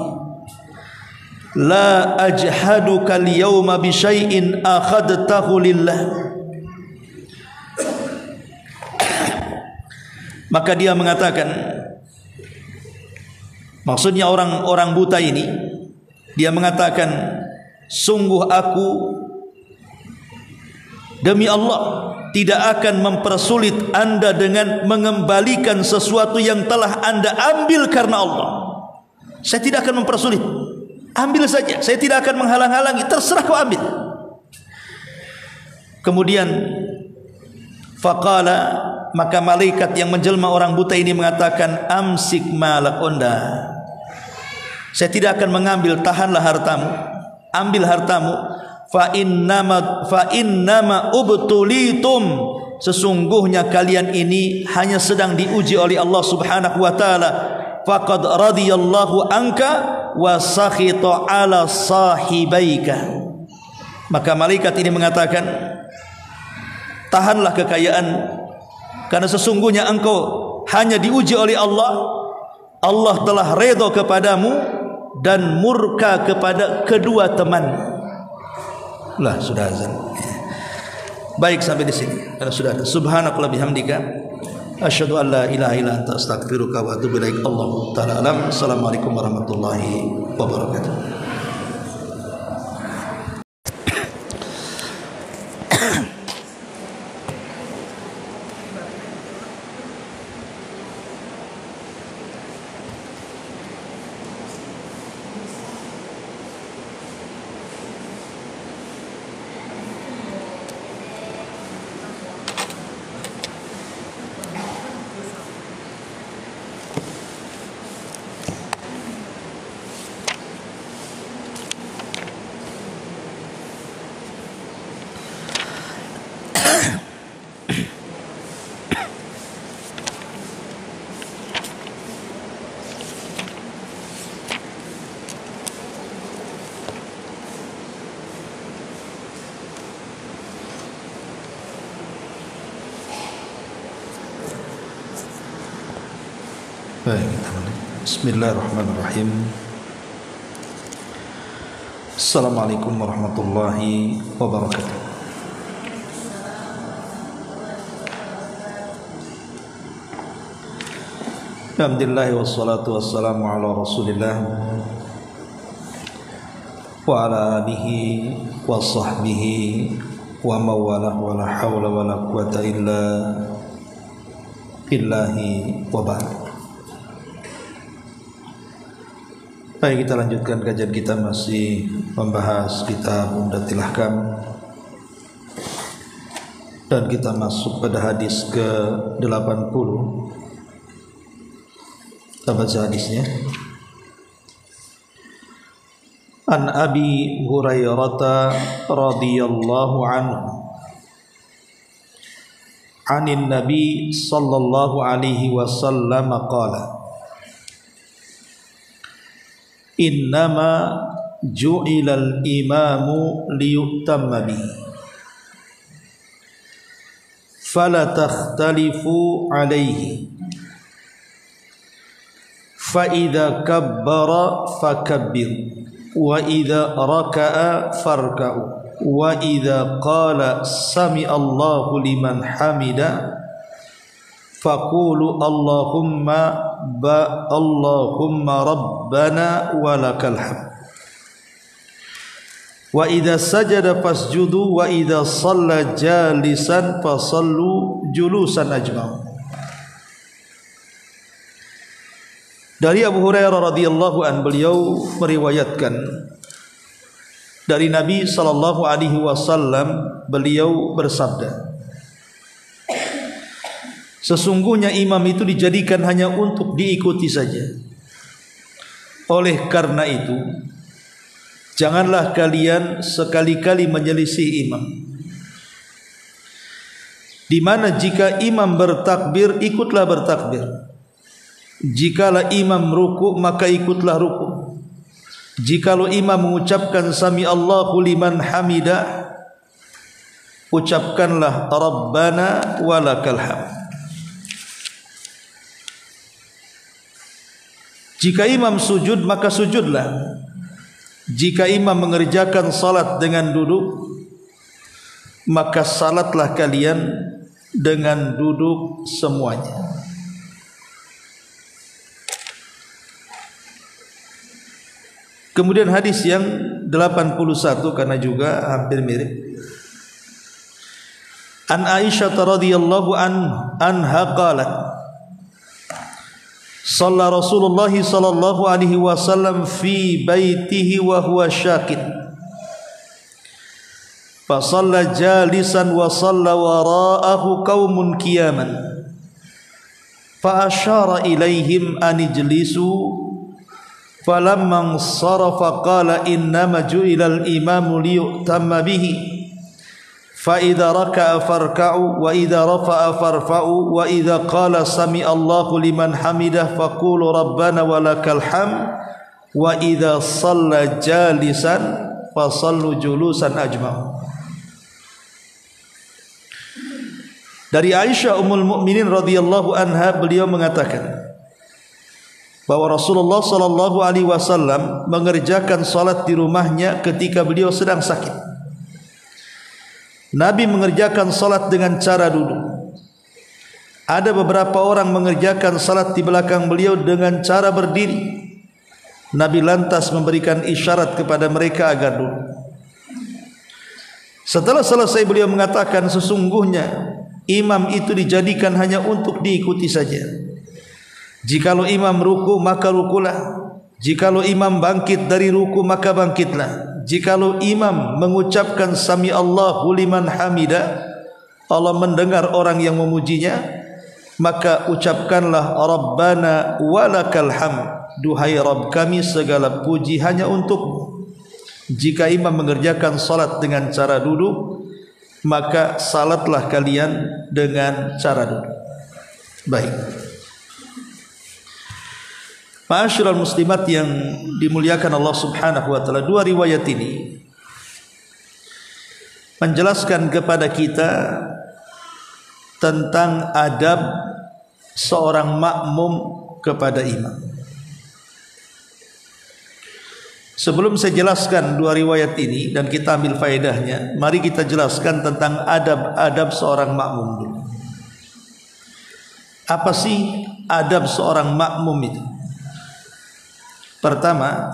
la ajhaduka al-yawma bi syai'in akhadtahu lillah. Maka dia mengatakan, maksudnya orang buta ini, dia mengatakan, sungguh aku demi Allah tidak akan mempersulit anda dengan mengembalikan sesuatu yang telah anda ambil karena Allah. Saya tidak akan mempersulit, ambil saja, saya tidak akan menghalang-halangi, terserah kau ambil. Kemudian faqala, maka malaikat yang menjelma orang buta ini mengatakan, amsik malak onda. Saya tidak akan mengambil, tahanlah hartamu, ambil hartamu. Fa innama ubtulitum, sesungguhnya kalian ini hanya sedang diuji oleh Allah Subhanahu wa taala. Faqad radiyallahu anka wa sakhita ala sahibaika. Maka malaikat ini mengatakan, tahanlah kekayaan, karena sesungguhnya engkau hanya diuji oleh Allah. Allah telah redha kepadamu dan murka kepada kedua teman. Lah, sudah azan. Baik, sampai di sini. Karena sudah. Subhanakallah bihamdika, asyhadu an la ilaha illa anta astaghfiruka wa atubu ilaik. Allahu ta'ala alam. Assalamualaikum warahmatullahi wabarakatuh. Bismillahirrahmanirrahim. Assalamualaikum warahmatullahi wabarakatuh. Alhamdulillah wassalatu wassalamu ala Rasulillah wa ala alihi wa sahbihi wa mawalah wa la hawla wa la quwata illa billahi wa ba'd. Baik, kita lanjutkan kajian kita, masih membahas kitab Umdatul Ahkam, dan kita masuk pada hadis ke-80. Kita baca hadisnya. An Abi Hurairah radhiyallahu anhu anin Nabi sallallahu alaihi wasallam qala innama ju'ilal imamu liyutamma bihi fala takhtalifu alaihi fa idza kabbara fakabbir wa idza raka'a farka'u wa idza qala sami Allahu liman hamida faqulu Allahumma rabbana walakal hamd wa idza sajada fasjudu wa idza shalla jalisan fasallu julusan ajma'u. Dari Abu Hurairah radhiyallahu an, beliau meriwayatkan dari Nabi sallallahu alaihi wasallam, beliau bersabda, sesungguhnya imam itu dijadikan hanya untuk diikuti saja. Oleh karena itu, janganlah kalian sekali-kali menyelisih imam. Di mana jika imam bertakbir, ikutlah bertakbir. Jikalau imam ruku, maka ikutlah ruku. Jikalau imam mengucapkan sami Allahu liman hamida, ucapkanlah rabbana walakal hamd. Jika imam sujud, maka sujudlah. Jika imam mengerjakan salat dengan duduk, maka salatlah kalian dengan duduk semuanya. Kemudian hadis yang 81, karena juga hampir mirip. An Aisyah radhiyallahu anha qalat shalla Rasulullah sallallahu alaihi wasallam fi baitihi wa huwa syakid fa shalla jalisan wa shalla wara'ahu qaumun qiyaman fa asyara ilaihim an ijlisu falamma sarafa qala innama ju'ilal imamu liyutamma bihi fa idza raka'a farka'u wa idza rafa'a farfa'u wa idza qala sami Allahu liman hamidah faqulu rabbana walakal hamd wa idza shalla jalisan fasallu julusan ajma'u. Dari Aisyah ummul mukminin radhiyallahu anha, beliau mengatakan bahwa Rasulullah sallallahu alaihi wasallam mengerjakan salat di rumahnya ketika beliau sedang sakit. Nabi mengerjakan salat dengan cara duduk. Ada beberapa orang mengerjakan salat di belakang beliau dengan cara berdiri. Nabi lantas memberikan isyarat kepada mereka agar duduk. Setelah selesai, beliau mengatakan, sesungguhnya imam itu dijadikan hanya untuk diikuti saja. Jikalau imam ruku, maka rukulah. Jikalau imam bangkit dari ruku, maka bangkitlah. Jikalau imam mengucapkan sami Allahu liman hamida, Allah mendengar orang yang memujinya, maka ucapkanlah rabbana walakal hamd, duhai Rabb kami segala puji hanya untukmu. Jika imam mengerjakan salat dengan cara duduk, maka salatlah kalian dengan cara duduk. Baik, ma'asyiral muslimat yang dimuliakan Allah Subhanahu wa taala, dua riwayat ini menjelaskan kepada kita tentang adab seorang makmum kepada imam. Sebelum saya jelaskan dua riwayat ini dan kita ambil faedahnya, mari kita jelaskan tentang adab-adab seorang makmum dulu. Apa sih adab seorang makmum itu? Pertama,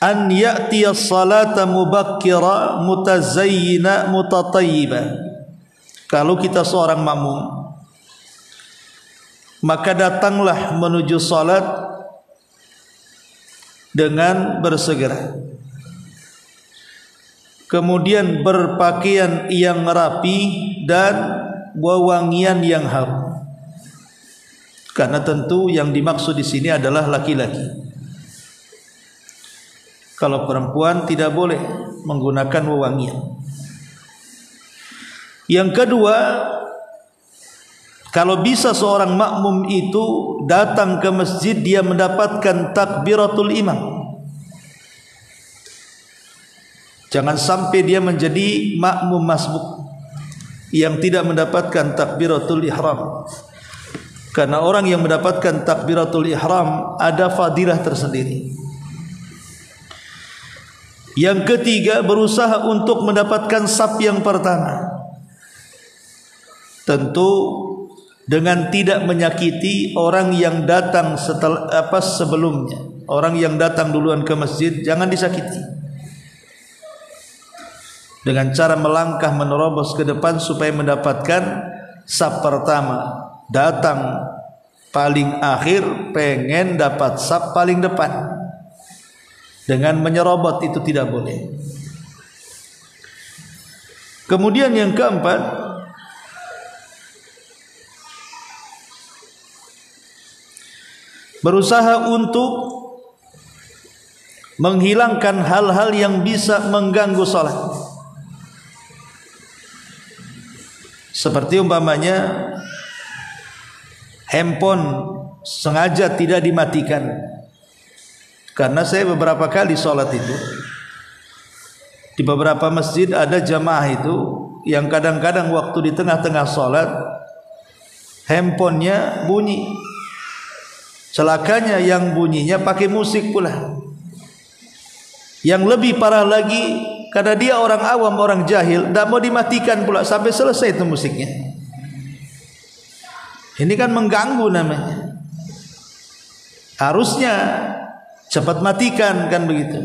an ya'tiya salata mubakkira mutazayyina mutatayyiba. Kalau kita seorang makmum, maka datanglah menuju salat dengan bersegera, kemudian berpakaian yang rapi dan wewangian yang harum. Karena tentu yang dimaksud di sini adalah laki-laki. Kalau perempuan tidak boleh menggunakan wewangian. Yang kedua, kalau bisa seorang makmum itu datang ke masjid, dia mendapatkan takbiratul imam. Jangan sampai dia menjadi makmum masbuk yang tidak mendapatkan takbiratul ihram. Karena orang yang mendapatkan takbiratul ihram ada fadilah tersendiri. Yang ketiga, berusaha untuk mendapatkan saf yang pertama. Tentu dengan tidak menyakiti orang yang datang sebelumnya. Orang yang datang duluan ke masjid jangan disakiti. Dengan cara melangkah menerobos ke depan supaya mendapatkan saf pertama. Datang paling akhir pengen dapat saf paling depan. Dengan menyerobot itu tidak boleh. Kemudian yang keempat, berusaha untuk menghilangkan hal-hal yang bisa mengganggu salat. Seperti umpamanya handphone sengaja tidak dimatikan. Karena saya beberapa kali sholat itu di beberapa masjid ada jamaah itu yang kadang-kadang waktu di tengah-tengah sholat handphonenya bunyi. Celakanya yang bunyinya pakai musik pula. Yang lebih parah lagi, karena dia orang awam, orang jahil, tidak mau dimatikan pula sampai selesai itu musiknya. Ini kan mengganggu namanya. Harusnya cepat matikan kan begitu.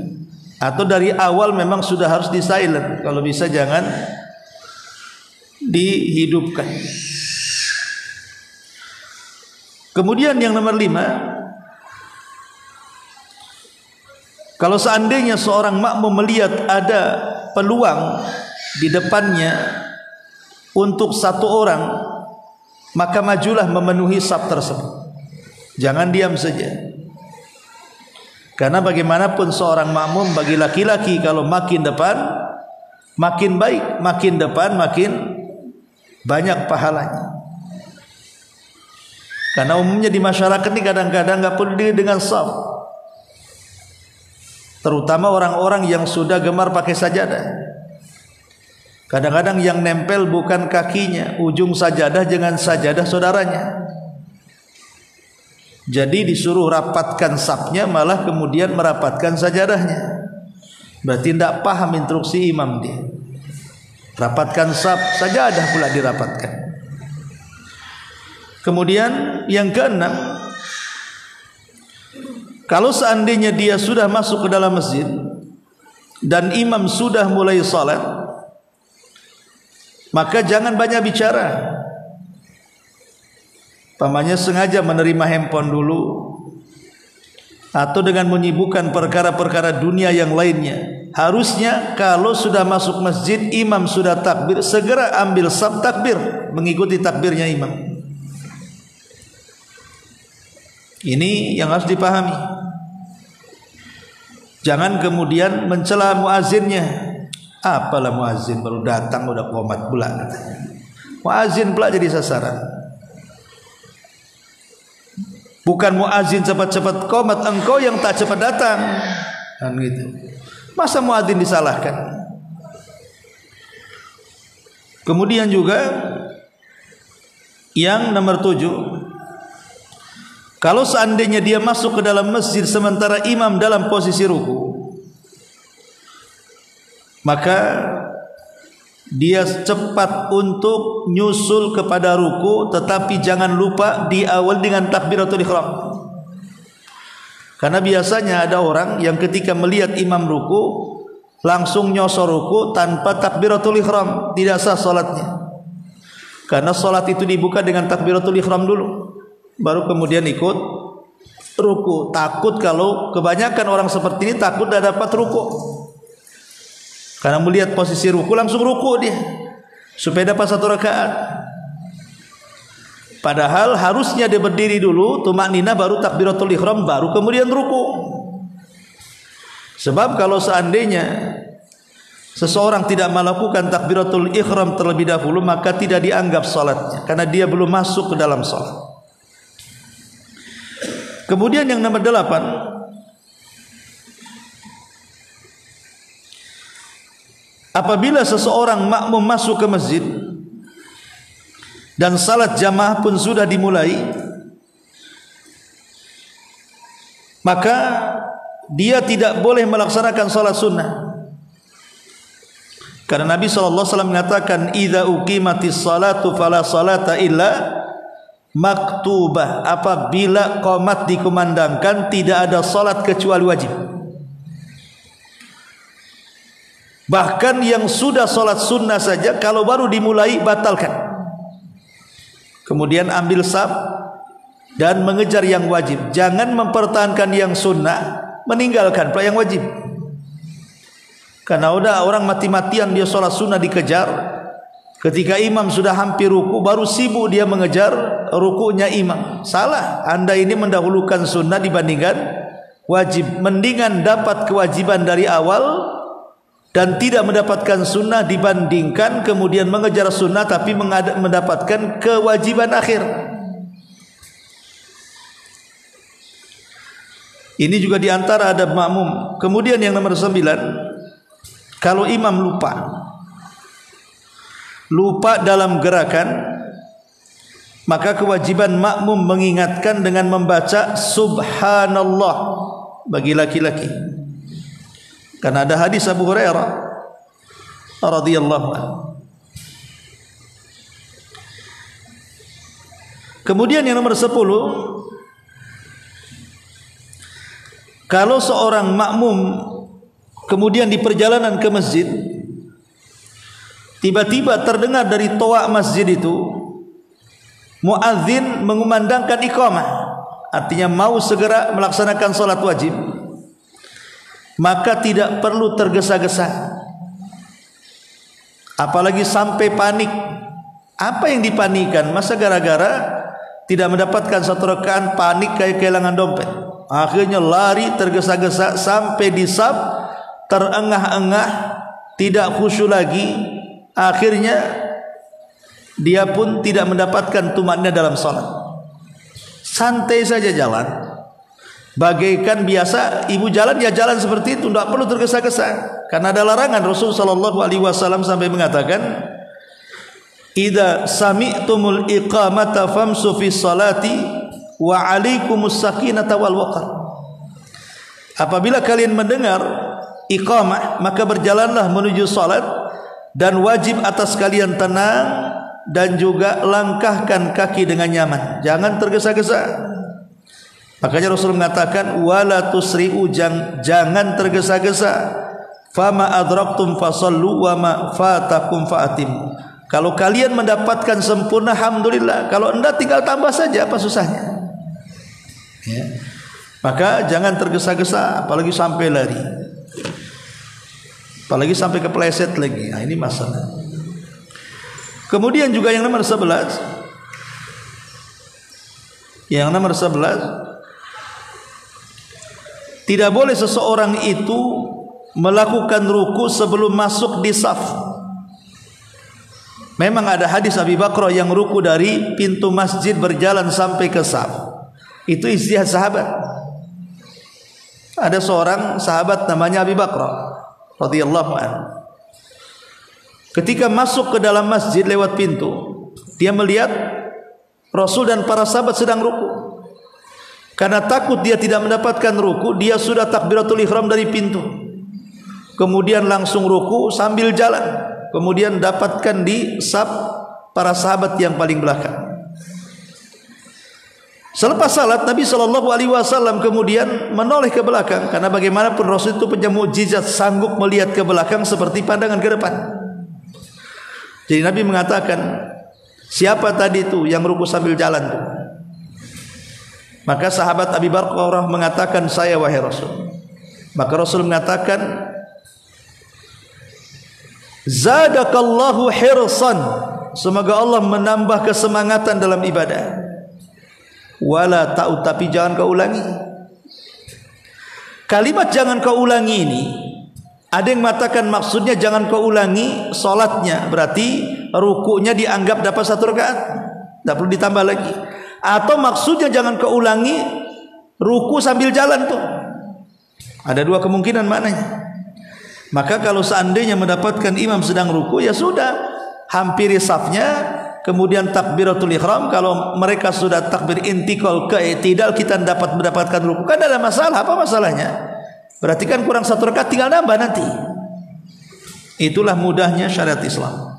Atau dari awal memang sudah harus di silent. Kalau bisa jangan dihidupkan. Kemudian yang nomor 5, kalau seandainya seorang makmum melihat ada peluang di depannya untuk satu orang, maka majulah memenuhi saf tersebut. Jangan diam saja. Karena bagaimanapun seorang makmum bagi laki-laki kalau makin depan makin baik, makin depan makin banyak pahalanya. Karena umumnya di masyarakat ini kadang-kadang nggak peduli dengan saf. Terutama orang-orang yang sudah gemar pakai sajadah. Kadang-kadang yang nempel bukan kakinya, ujung sajadah dengan sajadah saudaranya. Jadi disuruh rapatkan safnya, malah kemudian merapatkan sajadahnya. Berarti tidak paham instruksi imam dia. Rapatkan saf, sajadah pula dirapatkan. Kemudian yang keenam, kalau seandainya dia sudah masuk ke dalam masjid dan imam sudah mulai salat, maka jangan banyak bicara. Pamannya sengaja menerima handphone dulu atau dengan menyibukkan perkara-perkara dunia yang lainnya. Harusnya kalau sudah masuk masjid, imam sudah takbir, segera ambil saf takbir, mengikuti takbirnya imam. Ini yang harus dipahami. Jangan kemudian mencela muazzinnya. Apalah muazzin baru datang udah qomat pula. Muazzin pula jadi sasaran. Bukan muazin cepat-cepat qomat, engkau yang tak cepat datang. Kan gitu. Masa muazin disalahkan? Kemudian juga yang nomor 7, kalau seandainya dia masuk ke dalam masjid sementara imam dalam posisi ruku, maka dia cepat untuk nyusul kepada ruku, tetapi jangan lupa diawali dengan takbiratul ihram. Karena biasanya ada orang yang ketika melihat imam ruku langsung nyosor ruku tanpa takbiratul ihram, tidak sah salatnya. Karena salat itu dibuka dengan takbiratul ihram dulu, baru kemudian ikut ruku. Takut kalau kebanyakan orang seperti ini takut tidak dapat ruku. Karena melihat posisi ruku langsung ruku dia supaya dapat 1 rakaat. Padahal harusnya dia berdiri dulu, tumakninah, baru takbiratul ihram, baru kemudian ruku. Sebab kalau seandainya seseorang tidak melakukan takbiratul ihram terlebih dahulu, maka tidak dianggap salatnya karena dia belum masuk ke dalam salat. Kemudian yang nomor 8, apabila seseorang makmum masuk ke masjid dan salat jamaah pun sudah dimulai, maka dia tidak boleh melaksanakan salat sunnah. Karena Nabi SAW mengatakan, idza uqimatis salatu fala salata illa maktubah. Apabila qomat dikumandangkan, tidak ada salat kecuali wajib. Bahkan yang sudah salat sunnah saja, kalau baru dimulai, batalkan. Kemudian ambil saf dan mengejar yang wajib. Jangan mempertahankan yang sunnah, meninggalkan pula yang wajib. Karena udah orang mati-matian dia salat sunnah dikejar, ketika imam sudah hampir ruku, baru sibuk dia mengejar rukunya imam. Salah. Anda ini mendahulukan sunnah dibandingkan wajib. Mendingan dapat kewajiban dari awal dan tidak mendapatkan sunnah dibandingkan kemudian mengejar sunnah tapi mendapatkan kewajiban akhir. Ini juga diantara adab makmum. Kemudian yang nomor 9, kalau imam lupa dalam gerakan, maka kewajiban makmum mengingatkan dengan membaca subhanallah bagi laki-laki. Karena ada hadis Abu Hurairah radhiyallahu anhu. Kemudian yang nomor 10, kalau seorang makmum kemudian di perjalanan ke masjid, tiba-tiba terdengar dari toa masjid itu muadzin mengumandangkan iqamah, artinya mau segera melaksanakan salat wajib, maka tidak perlu tergesa-gesa, apalagi sampai panik. Apa yang dipanikan? Masa gara-gara tidak mendapatkan satu rakaat panik kayak kehilangan dompet, akhirnya lari tergesa-gesa sampai di saf, terengah-engah, tidak khusyuk lagi, akhirnya dia pun tidak mendapatkan tumakninah dalam salat. Santai saja jalan, bagaikan biasa ibu jalan, ya jalan seperti itu, tidak perlu tergesa-gesa. Karena ada larangan. Rasul SAW sampai mengatakan, idza sami'tumul iqamata famsu fi salati wa 'alaikumus sakinata wal waqar. Apabila kalian mendengar iqamah, maka berjalanlah menuju salat dan wajib atas kalian tenang dan juga langkahkan kaki dengan nyaman, jangan tergesa-gesa. Makanya Rasul mengatakan wala tusri'u, jangan tergesa-gesa. Fama adraktum fasallu wa ma fatakum fa'atim. Kalau kalian mendapatkan sempurna, alhamdulillah. Kalau enggak, tinggal tambah saja, apa susahnya? Ya. Maka jangan tergesa-gesa, apalagi sampai lari, apalagi sampai kepleset lagi. Nah, ini masalah. Kemudian juga yang nomor 11, tidak boleh seseorang itu melakukan ruku sebelum masuk di saf. Memang ada hadis Abi Bakrah yang ruku dari pintu masjid berjalan sampai ke saf. Itu ijtihad sahabat. Ada seorang sahabat namanya Abi Bakrah radhiyallahu anhu. Ketika masuk ke dalam masjid lewat pintu, dia melihat Rasul dan para sahabat sedang ruku. Karena takut dia tidak mendapatkan ruku, dia sudah takbiratul ihram dari pintu, kemudian langsung ruku sambil jalan, kemudian dapatkan di saf para sahabat yang paling belakang. Selepas salat, Nabi SAW kemudian menoleh ke belakang, karena bagaimanapun Rasul itu punya mukjizat, sanggup melihat ke belakang seperti pandangan ke depan. Jadi Nabi mengatakan, siapa tadi itu yang ruku sambil jalan itu? Maka sahabat Abi Bakrah mengatakan, saya wahai Rasul. Maka Rasul mengatakan, zadakallahu hirsan, semoga Allah menambah kesemangatan dalam ibadah. Wala ta'ud, tapi jangan kau ulangi. Kalimat jangan kau ulangi ini, ada yang mengatakan maksudnya jangan kau ulangi solatnya, berarti rukunya dianggap dapat 1 rakaat, tidak perlu ditambah lagi. Atau maksudnya jangan kau ulangi ruku sambil jalan tuh. Ada 2 kemungkinan maknanya. Maka kalau seandainya mendapatkan imam sedang ruku, ya sudah, hampiri safnya, kemudian takbiratul ihram. Kalau mereka sudah takbir intikal ke i'tidal, kita dapat mendapatkan ruku, kan ada masalah. Apa masalahnya? Berarti kan kurang 1 rakaat, tinggal nambah nanti. Itulah mudahnya syariat Islam.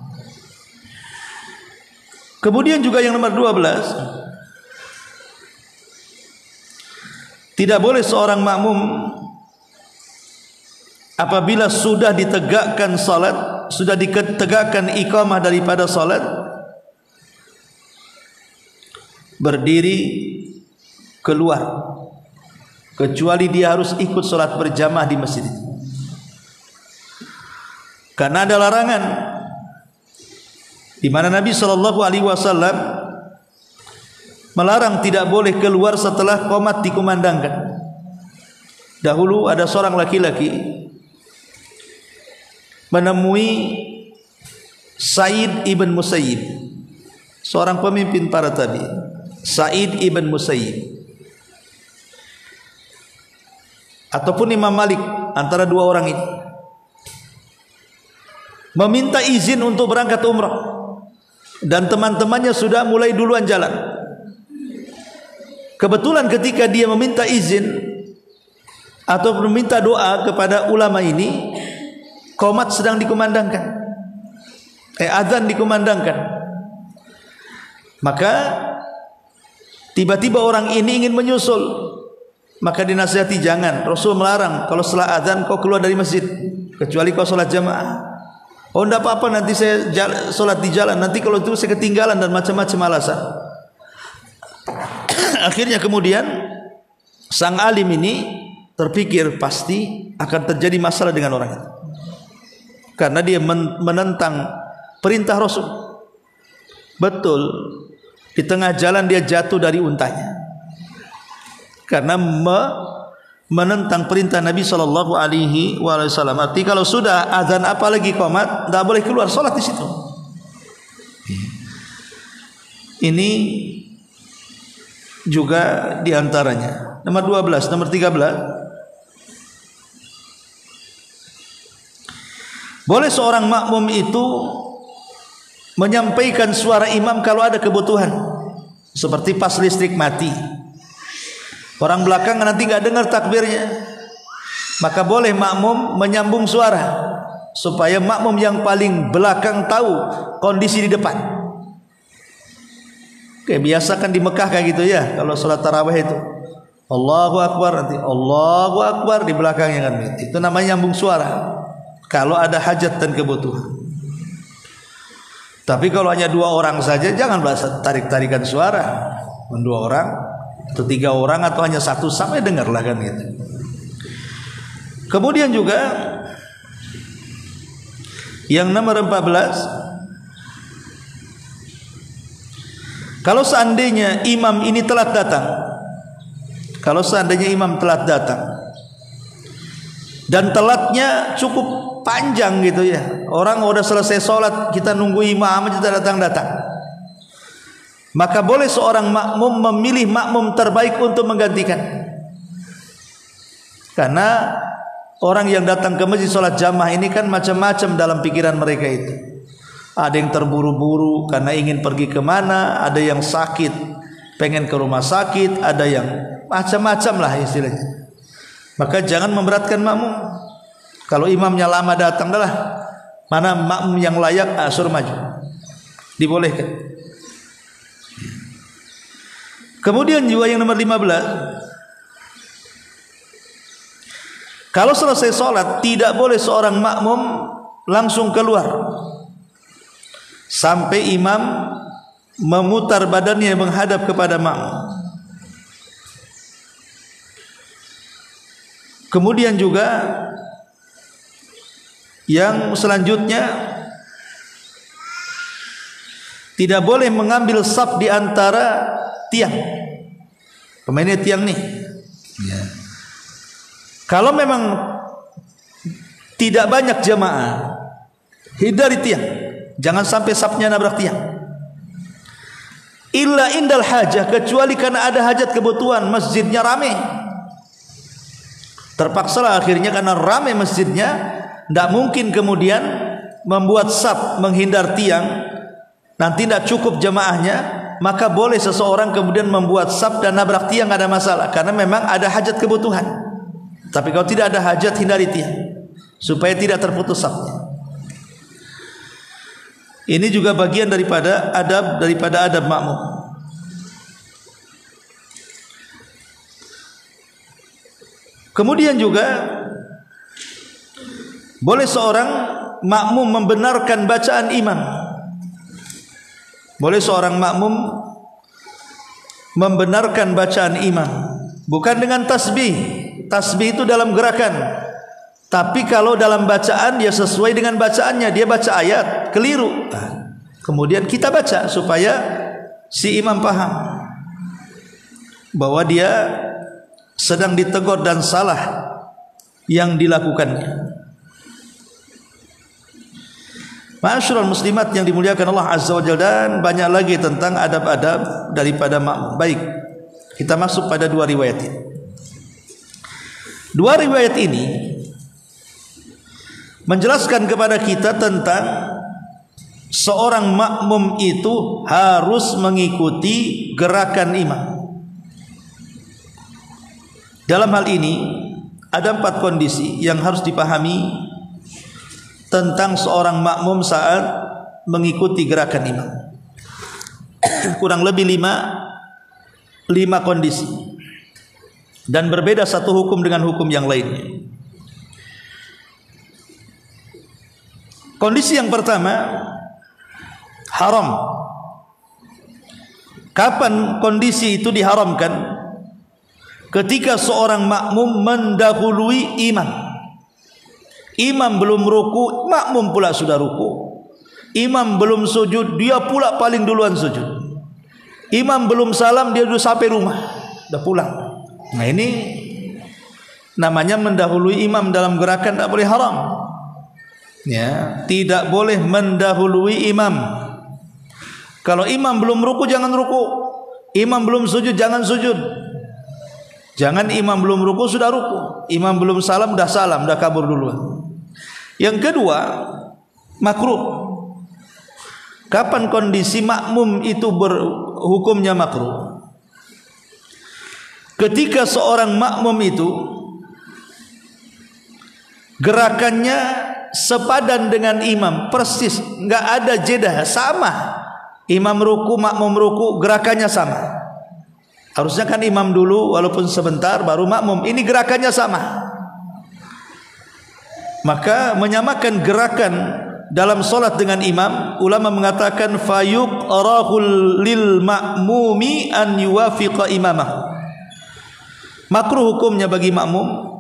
Kemudian juga yang nomor 12, tidak boleh seorang makmum apabila sudah ditegakkan salat, sudah ditegakkan iqamah daripada salat, berdiri keluar, kecuali dia harus ikut salat berjamaah di masjid itu. Karena ada larangan di mana Nabi SAW melarang tidak boleh keluar setelah qomat dikumandangkan. Dahulu ada seorang laki-laki menemui Sa'id ibn Musayyib, seorang pemimpin para tabi. Sa'id ibn Musayyib ataupun Imam Malik, antara 2 orang ini, meminta izin untuk berangkat umrah, dan teman-temannya sudah mulai duluan jalan. Kebetulan ketika dia meminta izin atau meminta doa kepada ulama ini, qomat sedang dikumandangkan, azan dikumandangkan. Maka tiba-tiba orang ini ingin menyusul, maka dinasihati jangan. Rasul melarang kalau setelah azan kau keluar dari masjid, kecuali kau sholat jamaah. Oh, tidak apa-apa, nanti saya sholat di jalan, nanti kalau itu saya ketinggalan, dan macam-macam alasan. Akhirnya kemudian sang alim ini terpikir pasti akan terjadi masalah dengan orang itu, karena dia menentang perintah Rasul. Betul, di tengah jalan dia jatuh dari untanya karena menentang perintah Nabi SAW. Arti kalau sudah azan apalagi qomat, tidak boleh keluar, sholat di situ. Ini juga diantaranya. Nomor 12, nomor 13. Boleh seorang makmum itu menyampaikan suara imam kalau ada kebutuhan, seperti pas listrik mati, orang belakang nanti nggak dengar takbirnya, maka boleh makmum menyambung suara supaya makmum yang paling belakang tahu kondisi di depan. Kayak biasa kan di Mekah kayak gitu ya, kalau sholat tarawih itu Allahu Akbar, nanti Allahu Akbar di belakangnya kan, itu namanya nyambung suara kalau ada hajat dan kebutuhan. Tapi kalau hanya 2 orang saja, jangan tarik-tarikan suara. 2 orang atau 3 orang atau hanya 1 sampai dengarlah kan gitu. Kemudian juga yang nomor 14, kalau seandainya imam ini telat datang, kalau seandainya imam telat datang dan telatnya cukup panjang gitu ya, orang udah selesai sholat, kita nunggu imam aja datang, maka boleh seorang makmum memilih makmum terbaik untuk menggantikan. Karena orang yang datang ke masjid sholat jamaah ini kan macam-macam dalam pikiran mereka itu. Ada yang terburu-buru karena ingin pergi kemana, ada yang sakit pengen ke rumah sakit, ada yang macam-macam lah istilahnya. Maka jangan memberatkan makmum. Kalau imamnya lama datang, adalah mana makmum yang layak, suruh maju, dibolehkan. Kemudian juga yang nomor 15, kalau selesai sholat tidak boleh seorang makmum langsung keluar sampai imam memutar badannya menghadap kepada makmum. Kemudian juga yang selanjutnya, tidak boleh mengambil saf di antara tiang. Pemainnya tiang nih ya. Kalau memang tidak banyak jamaah, hindari tiang, jangan sampai safnya nabrak tiang. Illa indal hajah, kecuali karena ada hajat kebutuhan, masjidnya ramai. Terpaksalah akhirnya karena ramai masjidnya, tidak mungkin kemudian membuat saf menghindar tiang, nanti tidak cukup jamaahnya, maka boleh seseorang kemudian membuat saf dan nabrak tiang, ada masalah, karena memang ada hajat kebutuhan. Tapi kalau tidak ada hajat, hindari tiang supaya tidak terputus safnya. Ini juga bagian daripada adab makmum. Kemudian juga boleh seorang makmum membenarkan bacaan imam. Boleh seorang makmum membenarkan bacaan imam, bukan dengan tasbih. Tasbih itu dalam gerakan, tapi kalau dalam bacaan dia sesuai dengan bacaannya. Dia baca ayat keliru, kemudian kita baca supaya si imam paham bahwa dia sedang ditegur dan salah yang dilakukannya. Ma'asyiral muslimat yang dimuliakan Allah Azza wa Jalla, dan banyak lagi tentang adab-adab daripada makmum. Baik, kita masuk pada dua riwayat ini. Dua riwayat ini menjelaskan kepada kita tentang seorang makmum itu harus mengikuti gerakan imam. Dalam hal ini ada 4 kondisi yang harus dipahami tentang seorang makmum saat mengikuti gerakan imam. Kurang lebih 5 kondisi, dan berbeda satu hukum dengan hukum yang lainnya. Kondisi yang pertama, haram. Kapan kondisi itu diharamkan? Ketika seorang makmum mendahului imam. Imam belum ruku, makmum pula sudah ruku. Imam belum sujud, dia pula paling duluan sujud. Imam belum salam, dia sudah sampai rumah, sudah pulang. Nah, ini namanya mendahului imam dalam gerakan, tidak boleh, haram. Ya, tidak boleh mendahului imam. Kalau imam belum ruku, jangan ruku. Imam belum sujud, jangan sujud. Jangan imam belum ruku sudah ruku, imam belum salam sudah salam, sudah kabur duluan. Yang kedua, makruh. Kapan kondisi makmum itu hukumnya makruh? Ketika seorang makmum itu gerakannya sepadan dengan imam, persis, nggak ada jeda, sama. Imam ruku, makmum ruku, gerakannya sama. Harusnya kan imam dulu walaupun sebentar baru makmum. Ini gerakannya sama. Maka menyamakan gerakan dalam solat dengan imam, ulama mengatakan fayuqrahul lil ma'mumi an yuwafiqa imamah. Makruh hukumnya bagi makmum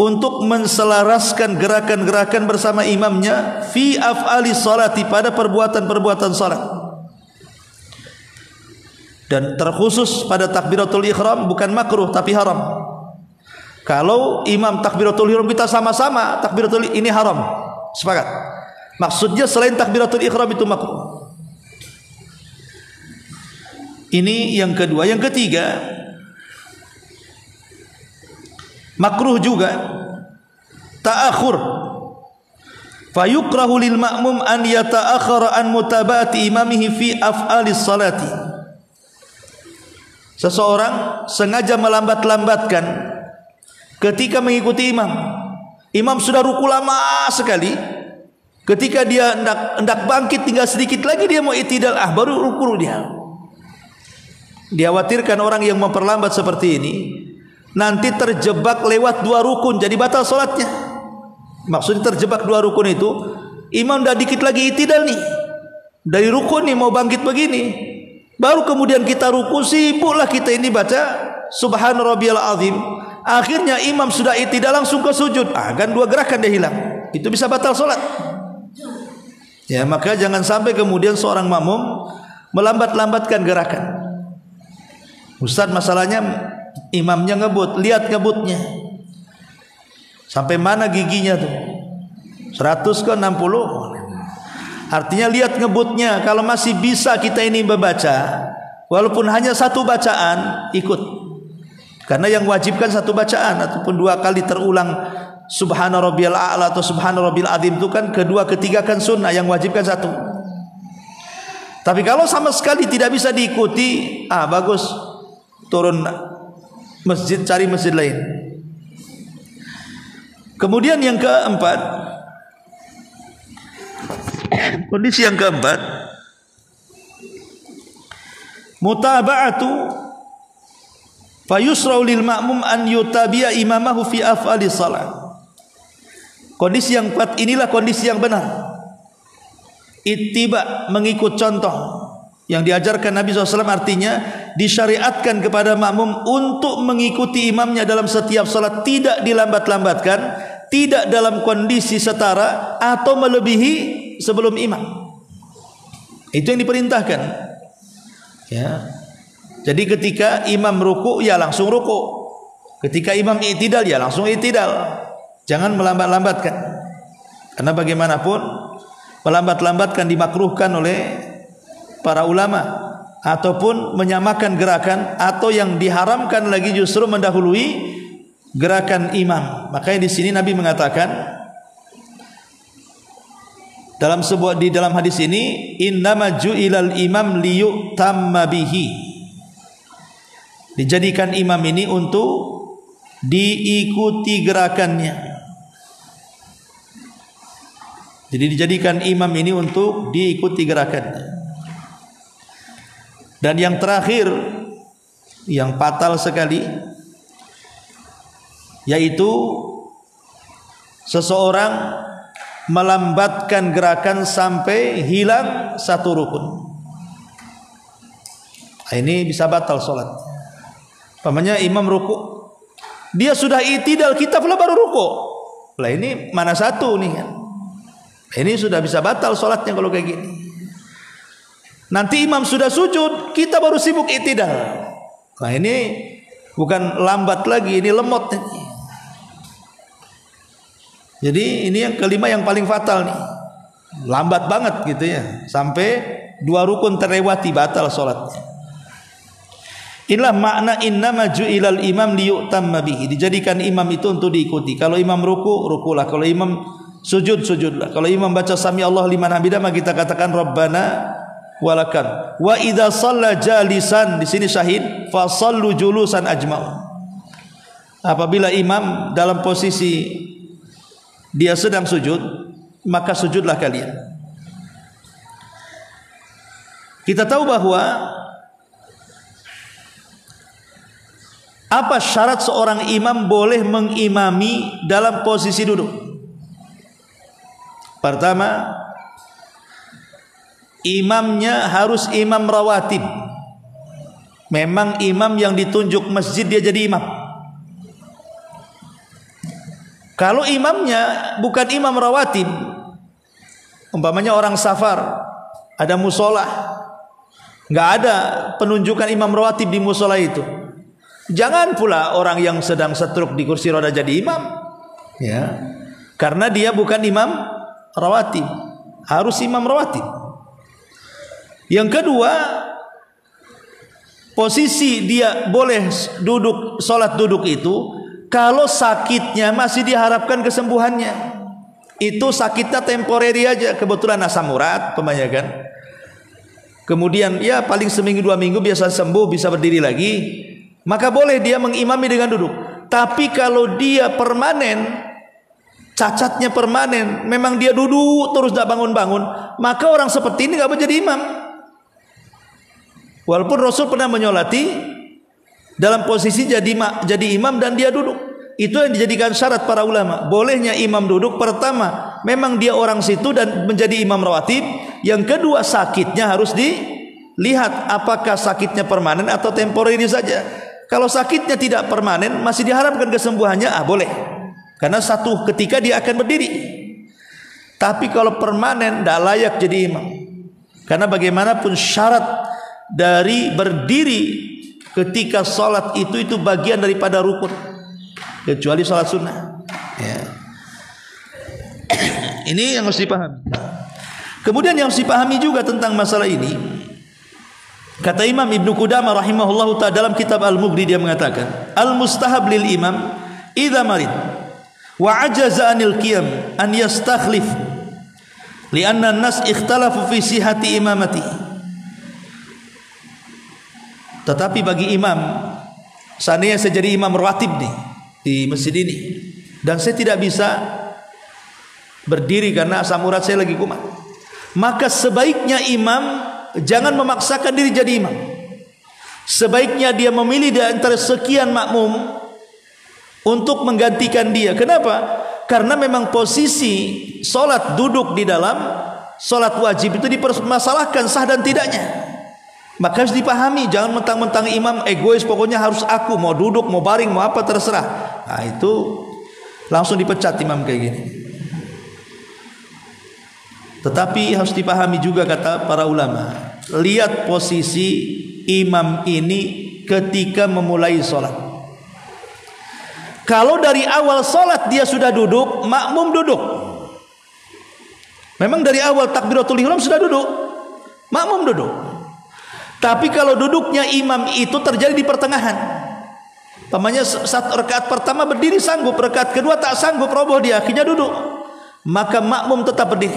untuk menselaraskan gerakan-gerakan bersama imamnya fi af'ali salati, pada perbuatan-perbuatan salat. Dan terkhusus pada takbiratul ihram, bukan makruh tapi haram. Kalau imam takbiratul ihram kita sama-sama takbiratul, ini haram. Sepakat. Maksudnya selain takbiratul ihram itu makruh. Ini yang kedua. Yang ketiga, makruh juga ta'akhur. Fayukrahu lil ma'mum an yata'akhara an mutaba'ati imamihi fi af'alis salati. Seseorang sengaja melambat-lambatkan ketika mengikuti imam. Imam sudah ruku lama sekali. Ketika dia hendak bangkit tinggal sedikit lagi dia mau i'tidal, baru ruku dia. Dikhawatirkan orang yang memperlambat seperti ini nanti terjebak lewat 2 rukun, jadi batal sholatnya. Maksudnya terjebak 2 rukun itu, imam udah dikit lagi i'tidal nih, dari rukun nih mau bangkit begini, baru kemudian kita ruku, sibuklah kita ini baca subhana rabbiyal azim. Akhirnya imam sudah i'tidal langsung ke sujud, kan 2 gerakan dia hilang, itu bisa batal sholat. Ya, maka jangan sampai kemudian seorang makmum melambat-lambatkan gerakan. Ustaz, masalahnya imamnya ngebut, lihat ngebutnya. Sampai mana giginya tuh? 100 ke 60? Artinya lihat ngebutnya. Kalau masih bisa kita ini membaca, walaupun hanya satu bacaan, ikut. Karena yang wajibkan satu bacaan ataupun 2 kali terulang Subhana rabbiyal a'la atau Subhana rabbil azim itu kan kedua ketiga kan sunnah, yang wajibkan satu. Tapi kalau sama sekali tidak bisa diikuti, bagus, turun masjid, cari masjid lain. Kemudian yang keempat, kondisi yang keempat, mutaba'atu fayusra'u lil ma'mum an yutabi'a imamahu fi af'ali salat. Kondisi yang keempat inilah kondisi yang benar. Ittiba, mengikut contoh yang diajarkan Nabi SAW, artinya disyariatkan kepada makmum untuk mengikuti imamnya dalam setiap salat, tidak dilambat-lambatkan, tidak dalam kondisi setara atau melebihi sebelum imam. Itu yang diperintahkan. Ya. Jadi ketika imam ruku, ya langsung ruku. Ketika imam i'tidal, ya langsung i'tidal. Jangan melambat-lambatkan. Karena bagaimanapun melambat-lambatkan dimakruhkan oleh para ulama, ataupun menyamakan gerakan, atau yang diharamkan lagi justru mendahului gerakan imam. Makanya di sini Nabi mengatakan di dalam hadis ini, innama ju'ilal imam liyutamma bihi. Dijadikan imam ini untuk diikuti gerakannya. Jadi dijadikan imam ini untuk diikuti gerakannya. Dan yang terakhir, yang fatal sekali, yaitu seseorang melambatkan gerakan sampai hilang satu rukun. Ini bisa batal sholat. Pamannya imam ruku, dia sudah i'tidal, kita pula baru ruku. Lah ini mana satu nih kan? Ini sudah bisa batal sholatnya kalau kayak gini. Nanti imam sudah sujud, kita baru sibuk i'tidal. Nah ini bukan lambat lagi, ini lemot. Jadi ini yang kelima yang paling fatal nih. Lambat banget gitu ya, sampai 2 rukun terlewati, batal sholatnya. Inilah makna innama ju'ilal imam liyutamma bihi. Dijadikan imam itu untuk diikuti. Kalau imam ruku, rukulah. Kalau imam sujud, sujudlah. Kalau imam baca sami Allah liman hamidah, maka kita katakan Rabbana walakan. Wa idza shalla jalisan, di sini syahid, fa shallu julusan ajma'u. Apabila imam dalam posisi dia sedang sujud, maka sujudlah kalian. Kita tahu bahwa apa syarat seorang imam boleh mengimami dalam posisi duduk? Pertama, imamnya harus imam rawatib. Memang imam yang ditunjuk masjid dia jadi imam. Kalau imamnya bukan imam rawatib, umpamanya orang safar, ada musola, nggak ada penunjukan imam rawatib di musola itu. Jangan pula orang yang sedang setruk di kursi roda jadi imam, ya, karena dia bukan imam rawatib, harus imam rawatib. Yang kedua, posisi dia boleh duduk, sholat duduk itu kalau sakitnya masih diharapkan kesembuhannya. Itu sakitnya temporary aja, kebetulan asam urat, kan. Kemudian ya paling seminggu 2 minggu biasa sembuh, bisa berdiri lagi, maka boleh dia mengimami dengan duduk. Tapi kalau dia permanen, cacatnya permanen, memang dia duduk terus tidak bangun-bangun, maka orang seperti ini nggak menjadi imam. Walaupun Rasul pernah menyolati dalam posisi jadi imam dan dia duduk. Itu yang dijadikan syarat para ulama. Bolehnya imam duduk, pertama memang dia orang situ dan menjadi imam rawatib. Yang kedua, sakitnya harus dilihat apakah sakitnya permanen atau temporary saja. Kalau sakitnya tidak permanen, masih diharapkan kesembuhannya, boleh. Karena satu ketika dia akan berdiri. Tapi kalau permanen, tidak layak jadi imam. Karena bagaimanapun syarat dari berdiri ketika sholat itu bagian daripada rukun, kecuali sholat sunnah. Ya. Ini yang harus dipahami. Kemudian yang harus dipahami juga tentang masalah ini, kata Imam Ibnu Qudamah rahimahullahu ta'ala dalam kitab Al-Mughni, dia mengatakan, al-mustahab lil imam idza marid wa ajaza anil qiyam an yastakhlif lianna an-nas ikhtalafu fi sihhati imamati. Tetapi bagi imam, seandainya saya jadi imam rawatib nih di masjid ini dan saya tidak bisa berdiri karena asam urat saya lagi kumat, maka sebaiknya imam jangan memaksakan diri jadi imam. Sebaiknya dia memilih di antara sekian makmum untuk menggantikan dia. Kenapa? Karena memang posisi solat duduk di dalam solat wajib itu dipermasalahkan sah dan tidaknya. Maka harus dipahami, jangan mentang-mentang imam egois, pokoknya harus aku, mau duduk, mau baring, mau apa terserah. Nah itu langsung dipecat imam kayak gini. Tetapi harus dipahami juga, kata para ulama, lihat posisi imam ini ketika memulai sholat. Kalau dari awal sholat dia sudah duduk, makmum duduk. Memang dari awal takbiratul ihram sudah duduk, makmum duduk. Tapi kalau duduknya imam itu terjadi di pertengahan, pamannya satu rakaat pertama berdiri sanggup, rakaat kedua tak sanggup, roboh dia, akhirnya duduk, maka makmum tetap berdiri.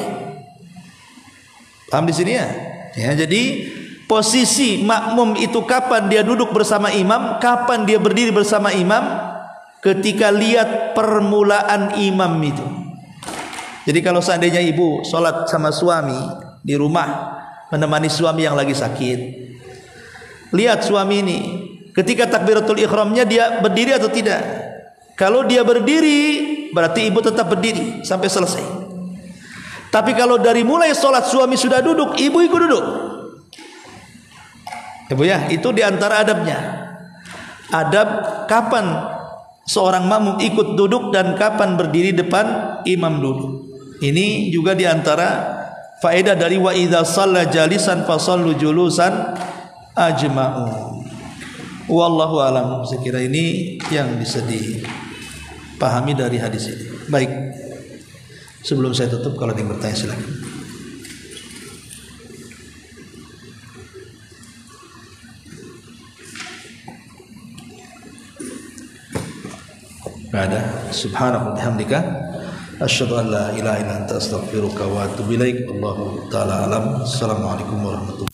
Paham di sini ya? Ya, jadi posisi makmum itu kapan dia duduk bersama imam, kapan dia berdiri bersama imam, ketika lihat permulaan imam itu. Jadi kalau seandainya ibu sholat sama suami di rumah, menemani suami yang lagi sakit, lihat suami ini ketika takbiratul ihramnya dia berdiri atau tidak. Kalau dia berdiri, berarti ibu tetap berdiri sampai selesai. Tapi kalau dari mulai sholat suami sudah duduk, ibu ikut duduk. Ibu ya, itu diantara adabnya. Adab kapan seorang makmum ikut duduk dan kapan berdiri depan imam duduk. Ini juga diantara faedah dari wa idza shalla jalisan fasallu julusan ajma'u. Wallahu alam. Saya kira ini yang bisa dipahami dari hadis ini. Baik. Sebelum saya tutup, kalau ada yang bertanya silakan. Enggak ada. Subhanallah bihamdika asyhadu an la ilaha illa anta astaghfiruka wa atubu ilaik. Allahu taala alam. Assalamualaikum warahmatullahi wabarakatuh.